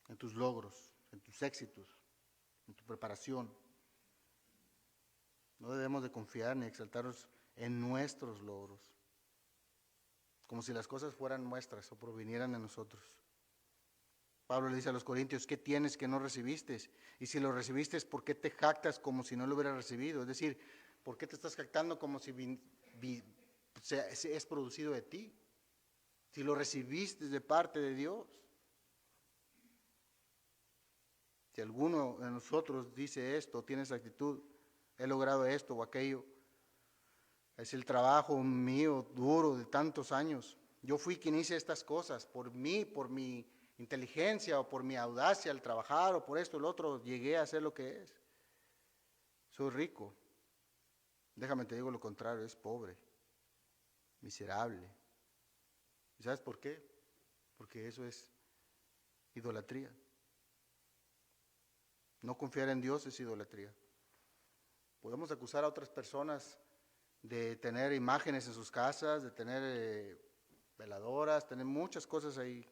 [SPEAKER 2] En tus logros, en tus éxitos, en tu preparación. No debemos de confiar ni exaltarnos en nuestros logros, como si las cosas fueran nuestras o provinieran de nosotros. Pablo le dice a los corintios, ¿qué tienes que no recibiste? Y si lo recibiste, ¿por qué te jactas como si no lo hubieras recibido? Es decir, ¿por qué te estás jactando como si es producido de ti? Si lo recibiste de parte de Dios. Si alguno de nosotros dice esto, tiene esa actitud, he logrado esto o aquello, es el trabajo mío duro de tantos años. Yo fui quien hice estas cosas, por mí, por mi inteligencia o por mi audacia al trabajar o por esto o lo otro, llegué a ser lo que es. Soy rico. Déjame te digo lo contrario, es pobre, miserable. ¿Y sabes por qué? Porque eso es idolatría. No confiar en Dios es idolatría. Podemos acusar a otras personas de tener imágenes en sus casas, de tener veladoras, tener muchas cosas ahí.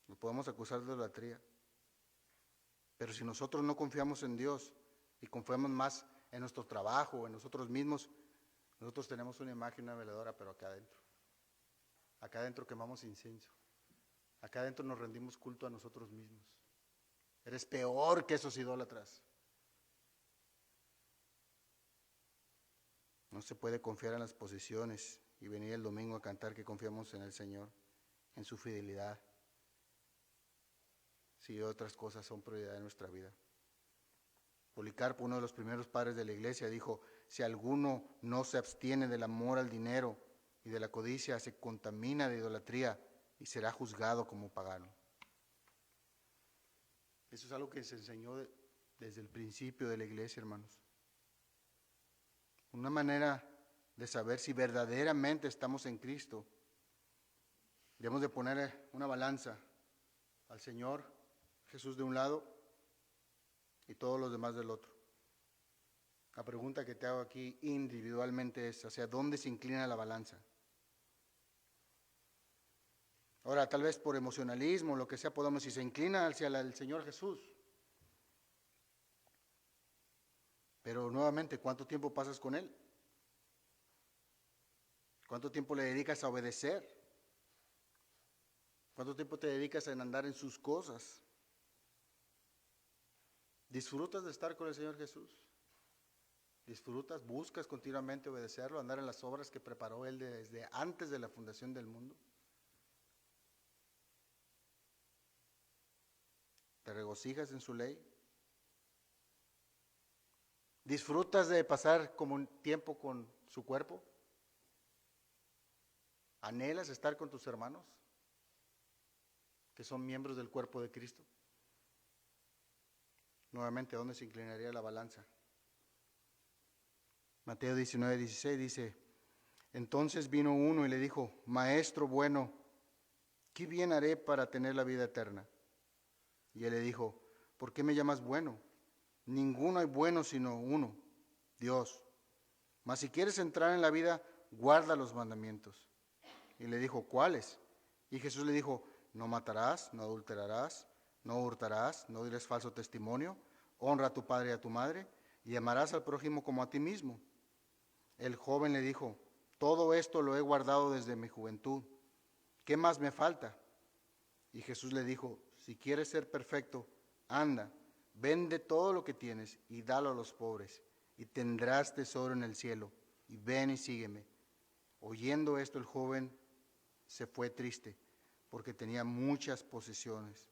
[SPEAKER 2] Nos podemos acusar de idolatría. Pero si nosotros no confiamos en Dios y confiamos más en nuestro trabajo, en nosotros mismos, nosotros tenemos una imagen, una veladora, pero acá adentro quemamos incienso, acá adentro nos rendimos culto a nosotros mismos. Eres peor que esos idólatras. No se puede confiar en las posiciones y venir el domingo a cantar que confiamos en el Señor, en su fidelidad, si otras cosas son prioridad en nuestra vida. Policarpo, uno de los primeros padres de la iglesia, dijo: si alguno no se abstiene del amor al dinero y de la codicia, se contamina de idolatría y será juzgado como pagano. Eso es algo que se enseñó desde el principio de la iglesia, hermanos. Una manera de saber si verdaderamente estamos en Cristo, debemos de poner una balanza al Señor Jesús de un lado y todos los demás del otro. La pregunta que te hago aquí individualmente es: ¿hacia dónde se inclina la balanza? Ahora, tal vez por emocionalismo, lo que sea, podamos, si se inclina hacia el Señor Jesús. Pero nuevamente, ¿cuánto tiempo pasas con Él? ¿Cuánto tiempo le dedicas a obedecer? ¿Cuánto tiempo te dedicas en andar en sus cosas? ¿Disfrutas de estar con el Señor Jesús? ¿Disfrutas, buscas continuamente obedecerlo, andar en las obras que preparó Él desde antes de la fundación del mundo? ¿Te regocijas en su ley? ¿Disfrutas de pasar como un tiempo con su cuerpo? ¿Anhelas estar con tus hermanos, que son miembros del cuerpo de Cristo? Nuevamente, ¿a dónde se inclinaría la balanza? Mateo 19:16 dice: entonces vino uno y le dijo: Maestro bueno, ¿qué bien haré para tener la vida eterna? Y él le dijo: ¿por qué me llamas bueno? Ninguno hay bueno sino uno, Dios. Mas si quieres entrar en la vida, guarda los mandamientos. Y le dijo: ¿cuáles? Y Jesús le dijo: no matarás, no adulterarás, no hurtarás, no dirás falso testimonio, honra a tu padre y a tu madre, y amarás al prójimo como a ti mismo. El joven le dijo: todo esto lo he guardado desde mi juventud. ¿Qué más me falta? Y Jesús le dijo: si quieres ser perfecto, anda, vende todo lo que tienes y dalo a los pobres, y tendrás tesoro en el cielo, y ven y sígueme. Oyendo esto, el joven se fue triste, porque tenía muchas posesiones.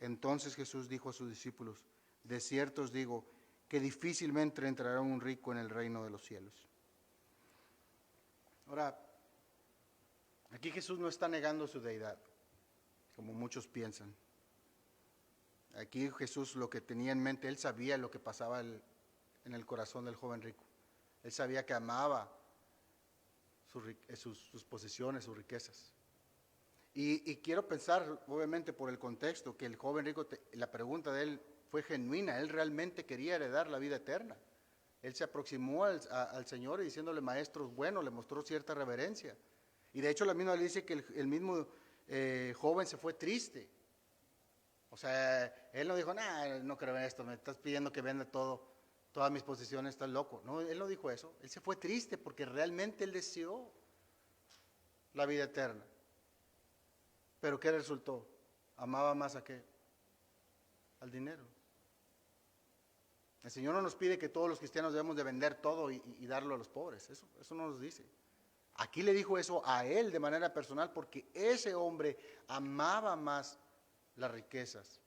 [SPEAKER 2] Entonces Jesús dijo a sus discípulos: de cierto os digo, que difícilmente entrará un rico en el reino de los cielos. Ahora, aquí Jesús no está negando su deidad, como muchos piensan. Aquí Jesús lo que tenía en mente, Él sabía lo que pasaba en el corazón del joven rico. Él sabía que amaba sus posesiones, sus riquezas. Y quiero pensar, obviamente por el contexto, que el joven rico, la pregunta de él fue genuina. Él realmente quería heredar la vida eterna. Él se aproximó al Señor y diciéndole: maestro bueno, le mostró cierta reverencia. Y de hecho la misma le dice que el mismo joven se fue triste. O sea, él no dijo: nah, no creo en esto, me estás pidiendo que venda todas mis posesiones, estás loco. No, él no dijo eso. Él se fue triste porque realmente él deseó la vida eterna. Pero ¿qué resultó? Amaba más a qué? Al dinero. El Señor no nos pide que todos los cristianos debemos de vender todo y darlo a los pobres. Eso no nos dice. Aquí le dijo eso a él de manera personal porque ese hombre amaba más las riquezas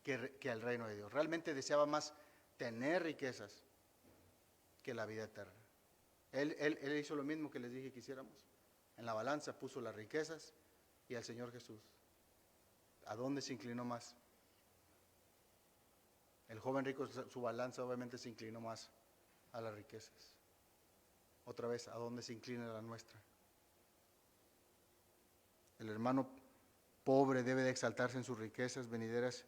[SPEAKER 2] que al reino de Dios. Realmente deseaba más tener riquezas que la vida eterna. Él hizo lo mismo que les dije que hiciéramos. En la balanza puso las riquezas y al Señor Jesús. ¿A dónde se inclinó más? El joven rico, su balanza obviamente se inclinó más a las riquezas. Otra vez, ¿a dónde se inclina la nuestra? El hermano pobre debe de exaltarse en sus riquezas venideras,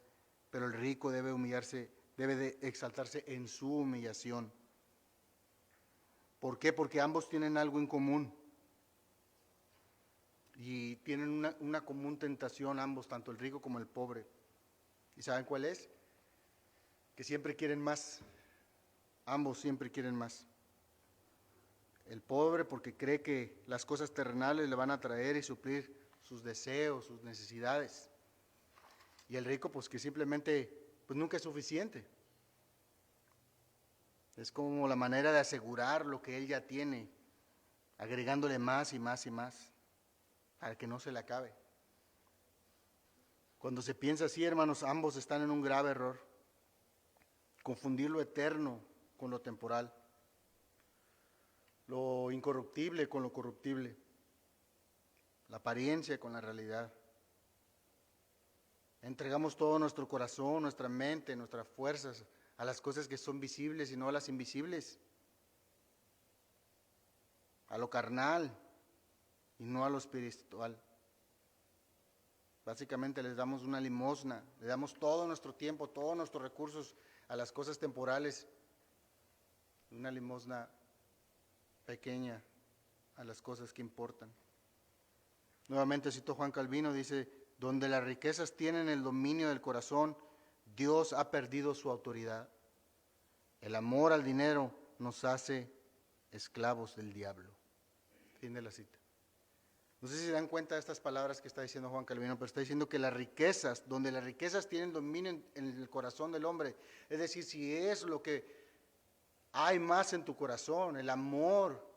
[SPEAKER 2] pero el rico debe humillarse, debe de exaltarse en su humillación. ¿Por qué? Porque ambos tienen algo en común y tienen una común tentación ambos, tanto el rico como el pobre. ¿Y saben cuál es? Que siempre quieren más, ambos siempre quieren más. El pobre porque cree que las cosas terrenales le van a traer y suplir sus deseos, sus necesidades. Y el rico pues que simplemente pues nunca es suficiente. Es como la manera de asegurar lo que él ya tiene, agregándole más y más y más, para que no se le acabe. Cuando se piensa así, hermanos, ambos están en un grave error. Confundir lo eterno con lo temporal, lo incorruptible con lo corruptible, la apariencia con la realidad. Entregamos todo nuestro corazón, nuestra mente, nuestras fuerzas a las cosas que son visibles y no a las invisibles, a lo carnal y no a lo espiritual. Básicamente les damos una limosna, le damos todo nuestro tiempo, todos nuestros recursos a las cosas temporales, una limosna pequeña a las cosas que importan. Nuevamente cito Juan Calvino, dice, donde las riquezas tienen el dominio del corazón, Dios ha perdido su autoridad. El amor al dinero nos hace esclavos del diablo. Fin de la cita. No sé si se dan cuenta de estas palabras que está diciendo Juan Calvino, pero está diciendo que las riquezas, donde las riquezas tienen dominio en el corazón del hombre, es decir, si es lo que hay más en tu corazón, el amor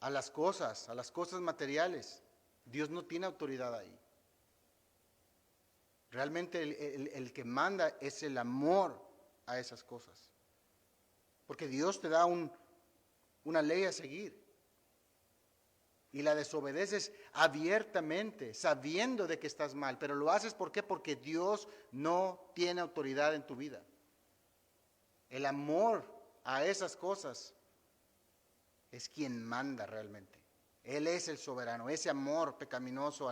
[SPEAKER 2] a las cosas materiales, Dios no tiene autoridad ahí. Realmente el que manda es el amor a esas cosas. Porque Dios te da una ley a seguir. Y la desobedeces abiertamente, sabiendo de que estás mal. Pero lo haces ¿por qué? Porque Dios no tiene autoridad en tu vida. El amor a esas cosas es quien manda realmente. Él es el soberano, ese amor pecaminoso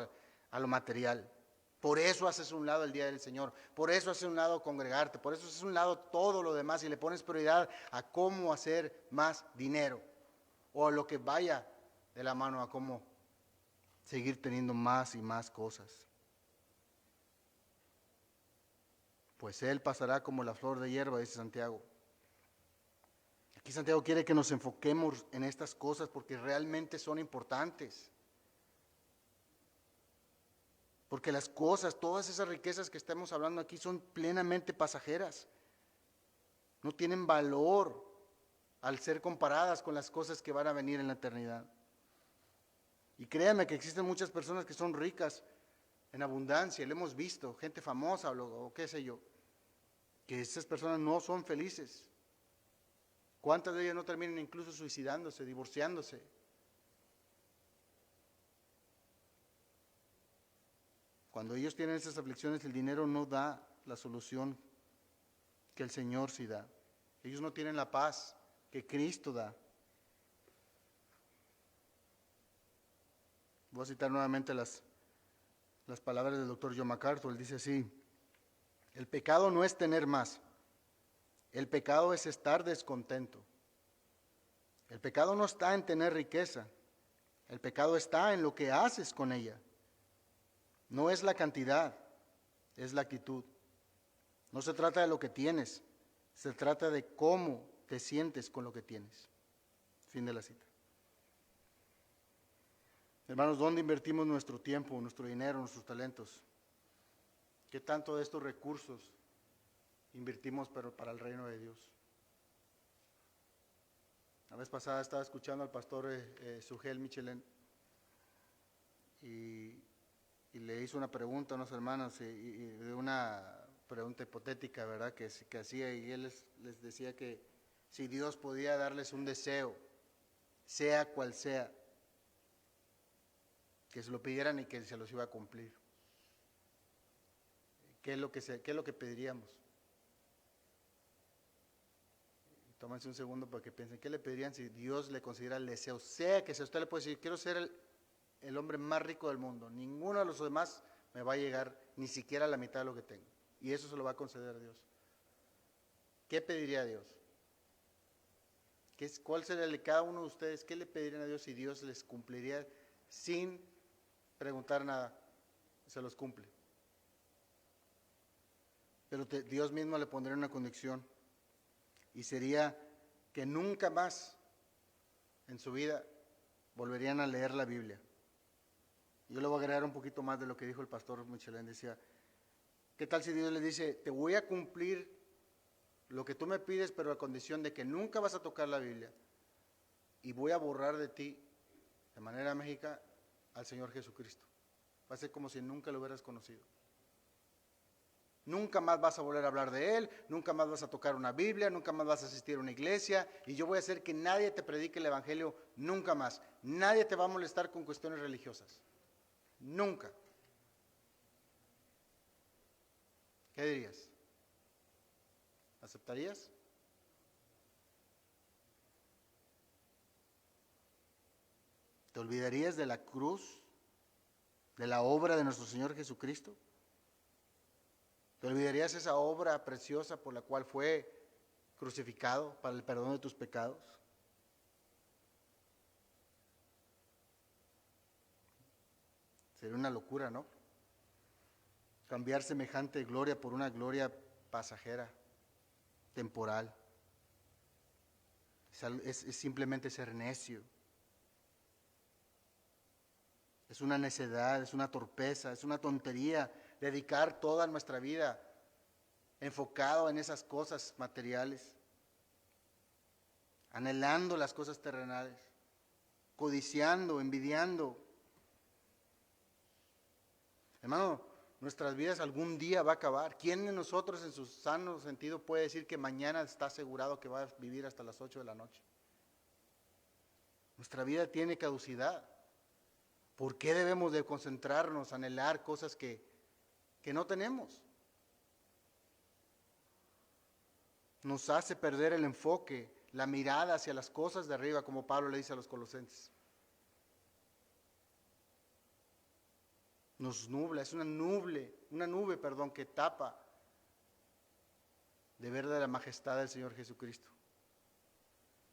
[SPEAKER 2] a lo material. Por eso haces un lado el día del Señor, por eso haces un lado congregarte, por eso haces un lado todo lo demás y le pones prioridad a cómo hacer más dinero o a lo que vaya de la mano a cómo seguir teniendo más y más cosas. Pues Él pasará como la flor de hierba, dice Santiago. Aquí Santiago quiere que nos enfoquemos en estas cosas porque realmente son importantes. Porque las cosas, todas esas riquezas que estamos hablando aquí son plenamente pasajeras. No tienen valor al ser comparadas con las cosas que van a venir en la eternidad. Y créanme que existen muchas personas que son ricas en abundancia, lo hemos visto, gente famosa o qué sé yo, que esas personas no son felices. ¿Cuántas de ellas no terminan incluso suicidándose, divorciándose? Cuando ellos tienen esas aflicciones, el dinero no da la solución que el Señor sí da. Ellos no tienen la paz que Cristo da. Voy a citar nuevamente las palabras del doctor John MacArthur. Él dice así: el pecado no es tener más, el pecado es estar descontento. El pecado no está en tener riqueza, el pecado está en lo que haces con ella. No es la cantidad, es la actitud. No se trata de lo que tienes, se trata de cómo te sientes con lo que tienes. Fin de la cita. Hermanos, ¿dónde invertimos nuestro tiempo, nuestro dinero, nuestros talentos? ¿Qué tanto de estos recursos invertimos para el reino de Dios? La vez pasada estaba escuchando al pastor Sugel Michelén y le hizo una pregunta a unos hermanos y de una pregunta hipotética, ¿verdad? Que hacía, y él les decía que si Dios podía darles un deseo, sea cual sea, que se lo pidieran y que se los iba a cumplir. ¿Qué es lo que pediríamos? Tómense un segundo para que piensen, ¿qué le pedirían si Dios le considera el deseo? Sea que sea, usted le puede decir, quiero ser el hombre más rico del mundo, ninguno de los demás me va a llegar ni siquiera a la mitad de lo que tengo, y eso se lo va a conceder Dios. ¿Qué pediría a Dios? ¿Cuál sería el de cada uno de ustedes? ¿Qué le pedirían a Dios y Dios les cumpliría sin preguntar nada? Se los cumple. Pero Dios mismo le pondría una condición, y sería que nunca más en su vida volverían a leer la Biblia. Yo le voy a agregar un poquito más de lo que dijo el pastor Michelén. Decía, ¿qué tal si Dios les dice, te voy a cumplir lo que tú me pides, pero a condición de que nunca vas a tocar la Biblia, y voy a borrar de ti, de manera mágica, al Señor Jesucristo? Va a ser como si nunca lo hubieras conocido. Nunca más vas a volver a hablar de Él, nunca más vas a tocar una Biblia, nunca más vas a asistir a una iglesia, y yo voy a hacer que nadie te predique el Evangelio nunca más. Nadie te va a molestar con cuestiones religiosas. Nunca. ¿Qué dirías? ¿Aceptarías? ¿Te olvidarías de la cruz, de la obra de nuestro Señor Jesucristo? ¿Te olvidarías esa obra preciosa por la cual fue crucificado para el perdón de tus pecados? Sería una locura, ¿no? Cambiar semejante gloria por una gloria pasajera, temporal. Es simplemente ser necio. Es una necedad, es una torpeza, es una tontería dedicar toda nuestra vida enfocado en esas cosas materiales, anhelando las cosas terrenales, codiciando, envidiando. Hermano, nuestras vidas algún día va a acabar. ¿Quién de nosotros en su sano sentido puede decir que mañana está asegurado que va a vivir hasta las 8 de la noche? Nuestra vida tiene caducidad. ¿Por qué debemos de concentrarnos, anhelar cosas que no tenemos? Nos hace perder el enfoque, la mirada hacia las cosas de arriba, como Pablo le dice a los colosenses. Nos nubla, es una nube, que tapa de ver de la majestad del Señor Jesucristo.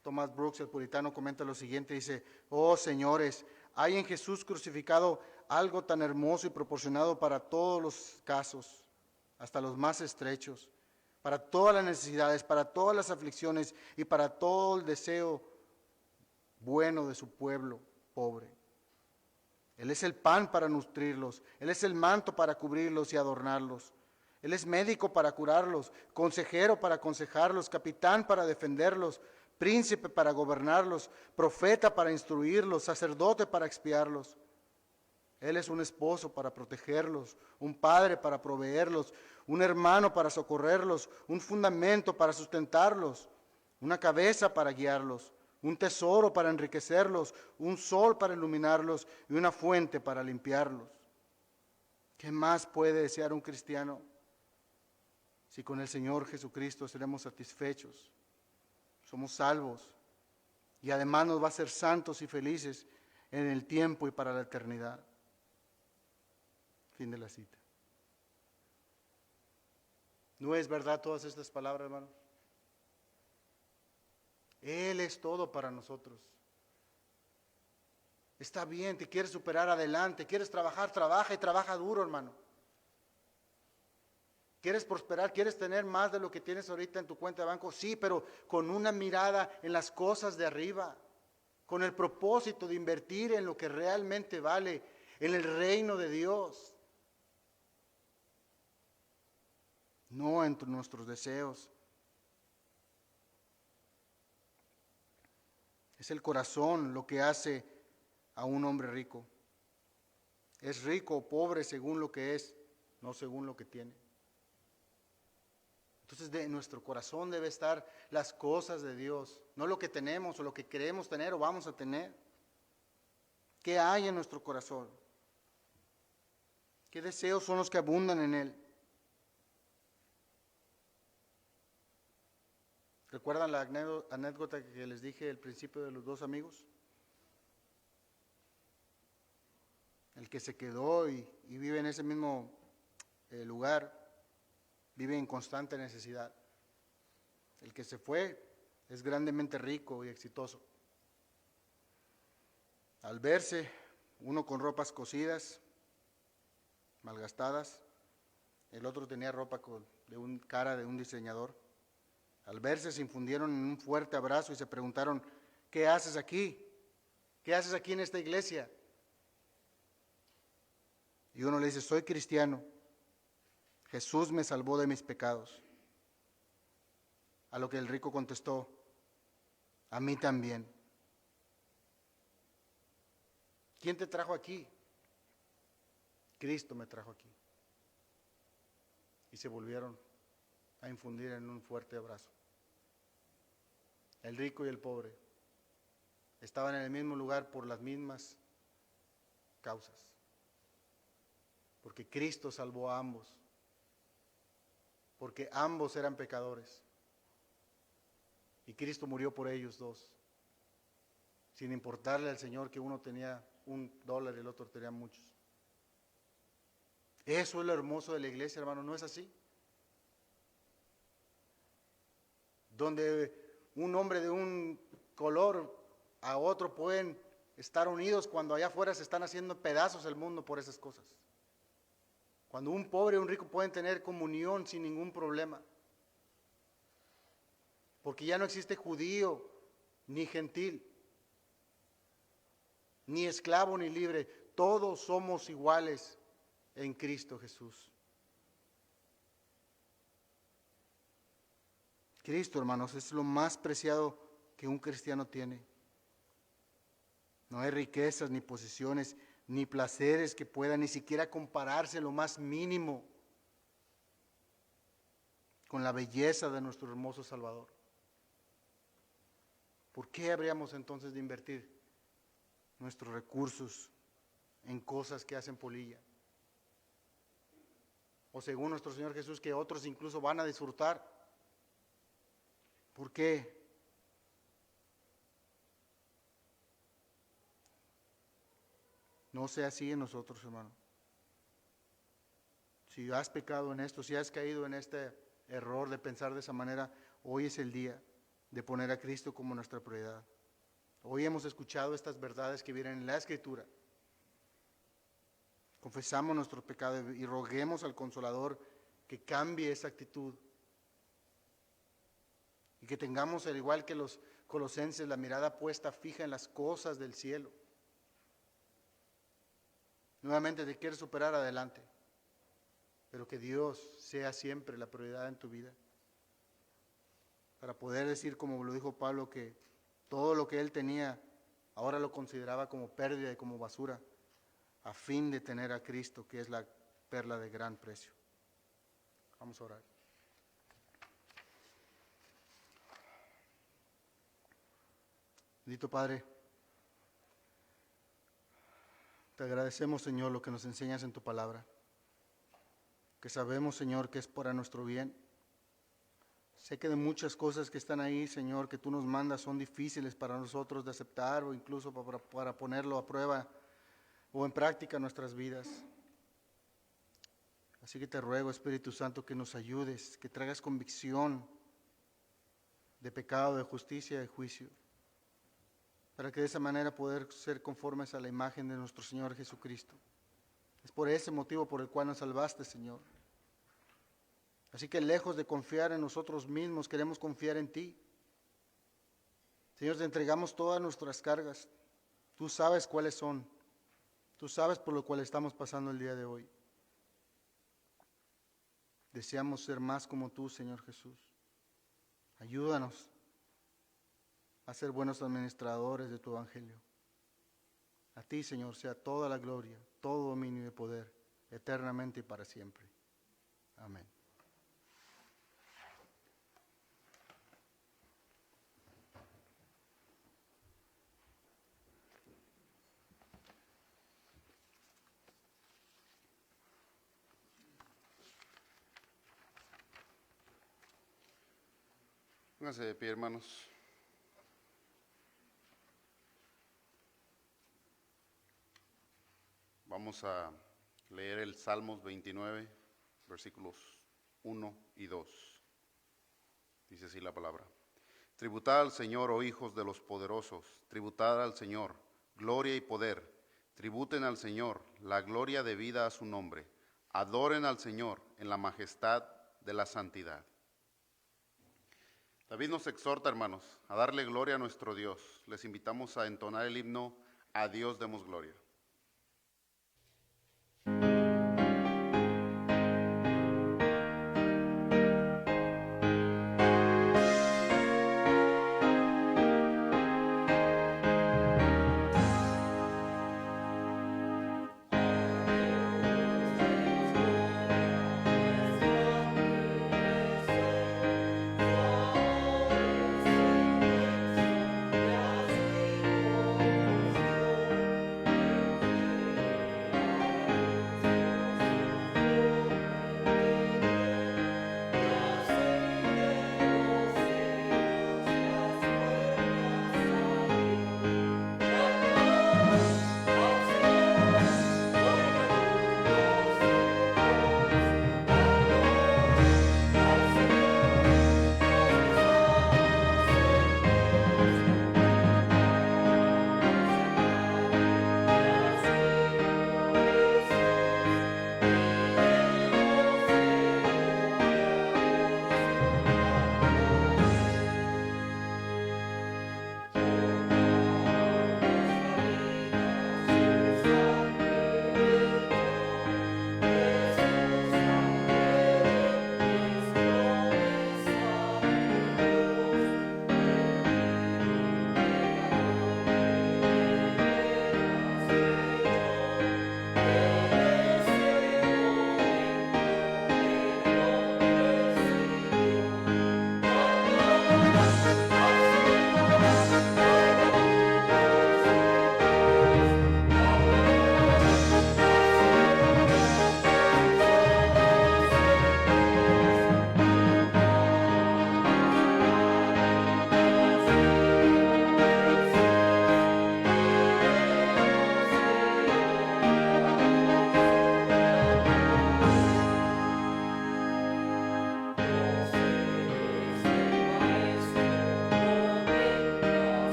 [SPEAKER 2] Thomas Brooks, el puritano, comenta lo siguiente, dice, oh señores, hay en Jesús crucificado algo tan hermoso y proporcionado para todos los casos, hasta los más estrechos, para todas las necesidades, para todas las aflicciones y para todo el deseo bueno de su pueblo pobre. Él es el pan para nutrirlos, Él es el manto para cubrirlos y adornarlos. Él es médico para curarlos, consejero para aconsejarlos, capitán para defenderlos, príncipe para gobernarlos, profeta para instruirlos, sacerdote para expiarlos. Él es un esposo para protegerlos, un padre para proveerlos, un hermano para socorrerlos, un fundamento para sustentarlos, una cabeza para guiarlos, un tesoro para enriquecerlos, un sol para iluminarlos y una fuente para limpiarlos. ¿Qué más puede desear un cristiano si con el Señor Jesucristo seremos satisfechos? Somos salvos y además nos va a hacer santos y felices en el tiempo y para la eternidad. Fin de la cita. ¿No es verdad todas estas palabras, hermanos? Él es todo para nosotros. Está bien, te quieres superar, adelante. Quieres trabajar, trabaja y trabaja duro, hermano. ¿Quieres prosperar? ¿Quieres tener más de lo que tienes ahorita en tu cuenta de banco? Sí, pero con una mirada en las cosas de arriba, con el propósito de invertir en lo que realmente vale, en el reino de Dios. No en nuestros deseos. Es el corazón lo que hace a un hombre rico. Es rico o pobre según lo que es, no según lo que tiene. Entonces de nuestro corazón debe estar las cosas de Dios, no lo que tenemos o lo que queremos tener o vamos a tener. ¿Qué hay en nuestro corazón? ¿Qué deseos son los que abundan en él? ¿Recuerdan la anécdota que les dije al principio de los dos amigos? El que se quedó y vive en ese mismo lugar, vive en constante necesidad. El que se fue es grandemente rico y exitoso. Al verse uno con ropas cosidas, malgastadas, el otro tenía ropa cara de un diseñador. Al verse se infundieron en un fuerte abrazo y se preguntaron, ¿qué haces aquí? ¿Qué haces aquí en esta iglesia? Y uno le dice, soy cristiano. Jesús me salvó de mis pecados. A lo que el rico contestó, a mí también. ¿Quién te trajo aquí? Cristo me trajo aquí. Y se volvieron a infundir en un fuerte abrazo. El rico y el pobre estaban en el mismo lugar por las mismas causas. Porque Cristo salvó a ambos. Porque ambos eran pecadores. Y Cristo murió por ellos dos. Sin importarle al Señor que uno tenía $1 y el otro tenía muchos. Eso es lo hermoso de la iglesia, hermano, ¿no es así? Donde un hombre de un color a otro pueden estar unidos cuando allá afuera se están haciendo pedazos el mundo por esas cosas. Cuando un pobre y un rico pueden tener comunión sin ningún problema. Porque ya no existe judío ni gentil, ni esclavo ni libre. Todos somos iguales en Cristo Jesús. Cristo, hermanos, es lo más preciado que un cristiano tiene. No hay riquezas, ni posesiones, ni placeres que puedan ni siquiera compararse lo más mínimo con la belleza de nuestro hermoso Salvador. ¿Por qué habríamos entonces de invertir nuestros recursos en cosas que hacen polilla? O según nuestro Señor Jesús, que otros incluso van a disfrutar. ¿Por qué? No sea así en nosotros, hermano. Si has pecado en esto, si has caído en este error de pensar de esa manera, hoy es el día de poner a Cristo como nuestra prioridad. Hoy hemos escuchado estas verdades que vienen en la Escritura. Confesamos nuestro pecado y roguemos al Consolador que cambie esa actitud. Y que tengamos, al igual que los colosenses, la mirada puesta fija en las cosas del cielo. Nuevamente te quieres superar, adelante. Pero que Dios sea siempre la prioridad en tu vida. Para poder decir, como lo dijo Pablo, que todo lo que él tenía, ahora lo consideraba como pérdida y como basura, a fin de tener a Cristo, que es la perla de gran precio. Vamos a orar. Bendito Padre, te agradecemos, Señor, lo que nos enseñas en tu palabra, que sabemos, Señor, que es para nuestro bien. Sé que de muchas cosas que están ahí, Señor, que tú nos mandas son difíciles para nosotros de aceptar o incluso para ponerlo a prueba o en práctica en nuestras vidas. Así que te ruego, Espíritu Santo, que nos ayudes, que traigas convicción de pecado, de justicia y de juicio, para que de esa manera poder ser conformes a la imagen de nuestro Señor Jesucristo. Es por ese motivo por el cual nos salvaste, Señor. Así que lejos de confiar en nosotros mismos, queremos confiar en ti. Señor, te entregamos todas nuestras cargas. Tú sabes cuáles son. Tú sabes por lo cual estamos pasando el día de hoy. Deseamos ser más como tú, Señor Jesús. Ayúdanos a ser buenos administradores de tu evangelio. A ti, Señor, sea toda la gloria, todo dominio y poder, eternamente y para siempre. Amén.
[SPEAKER 1] Pónganse de pie, hermanos. Vamos a leer el Salmos 29, versículos 1 y 2. Dice así la palabra. Tributad al Señor, oh hijos de los poderosos, tributad al Señor, gloria y poder. Tributen al Señor, la gloria debida a su nombre. Adoren al Señor en la majestad de la santidad. David nos exhorta, hermanos, a darle gloria a nuestro Dios. Les invitamos a entonar el himno A Dios demos gloria.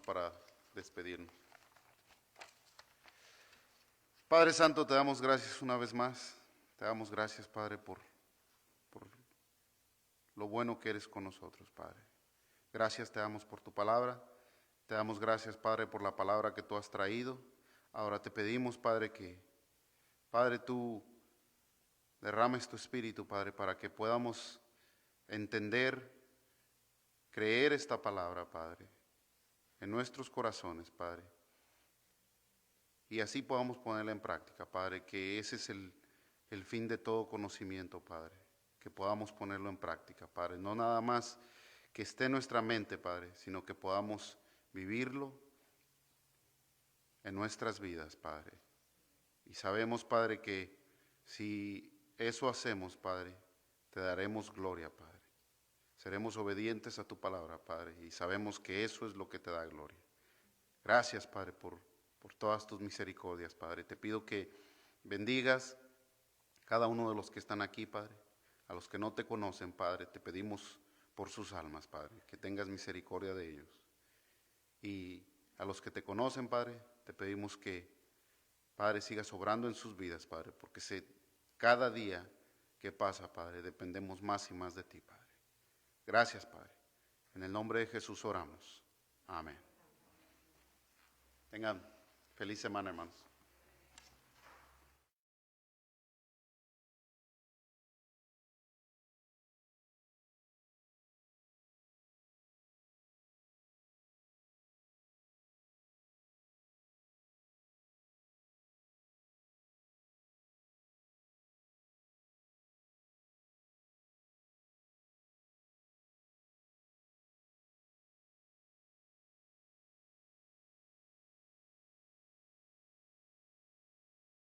[SPEAKER 1] Para despedirnos. Padre Santo, te damos gracias una vez más. Te damos gracias, Padre, por lo bueno que eres con nosotros, Padre. Gracias te damos por tu palabra. Te damos gracias, Padre, por la palabra que tú has traído. Ahora te pedimos, Padre, que, Padre, tú derrames tu espíritu, Padre, para que podamos entender, creer esta palabra, Padre, en nuestros corazones, Padre, y así podamos ponerla en práctica, Padre, que ese es el fin de todo conocimiento, Padre, que podamos ponerlo en práctica, Padre, no nada más que esté en nuestra mente, Padre, sino que podamos vivirlo en nuestras vidas, Padre, y sabemos, Padre, que si eso hacemos, Padre, te daremos gloria, Padre. Seremos obedientes a tu palabra, Padre, y sabemos que eso es lo que te da gloria. Gracias, Padre, por todas tus misericordias, Padre. Te pido que bendigas cada uno de los que están aquí, Padre. A los que no te conocen, Padre, te pedimos por sus almas, Padre, que tengas misericordia de ellos. Y a los que te conocen, Padre, te pedimos que Padre, sigas obrando en sus vidas, Padre, porque cada día que pasa, Padre, dependemos más y más de ti, Padre. Gracias, Padre. En el nombre de Jesús oramos. Amén. Tengan feliz semana, hermanos.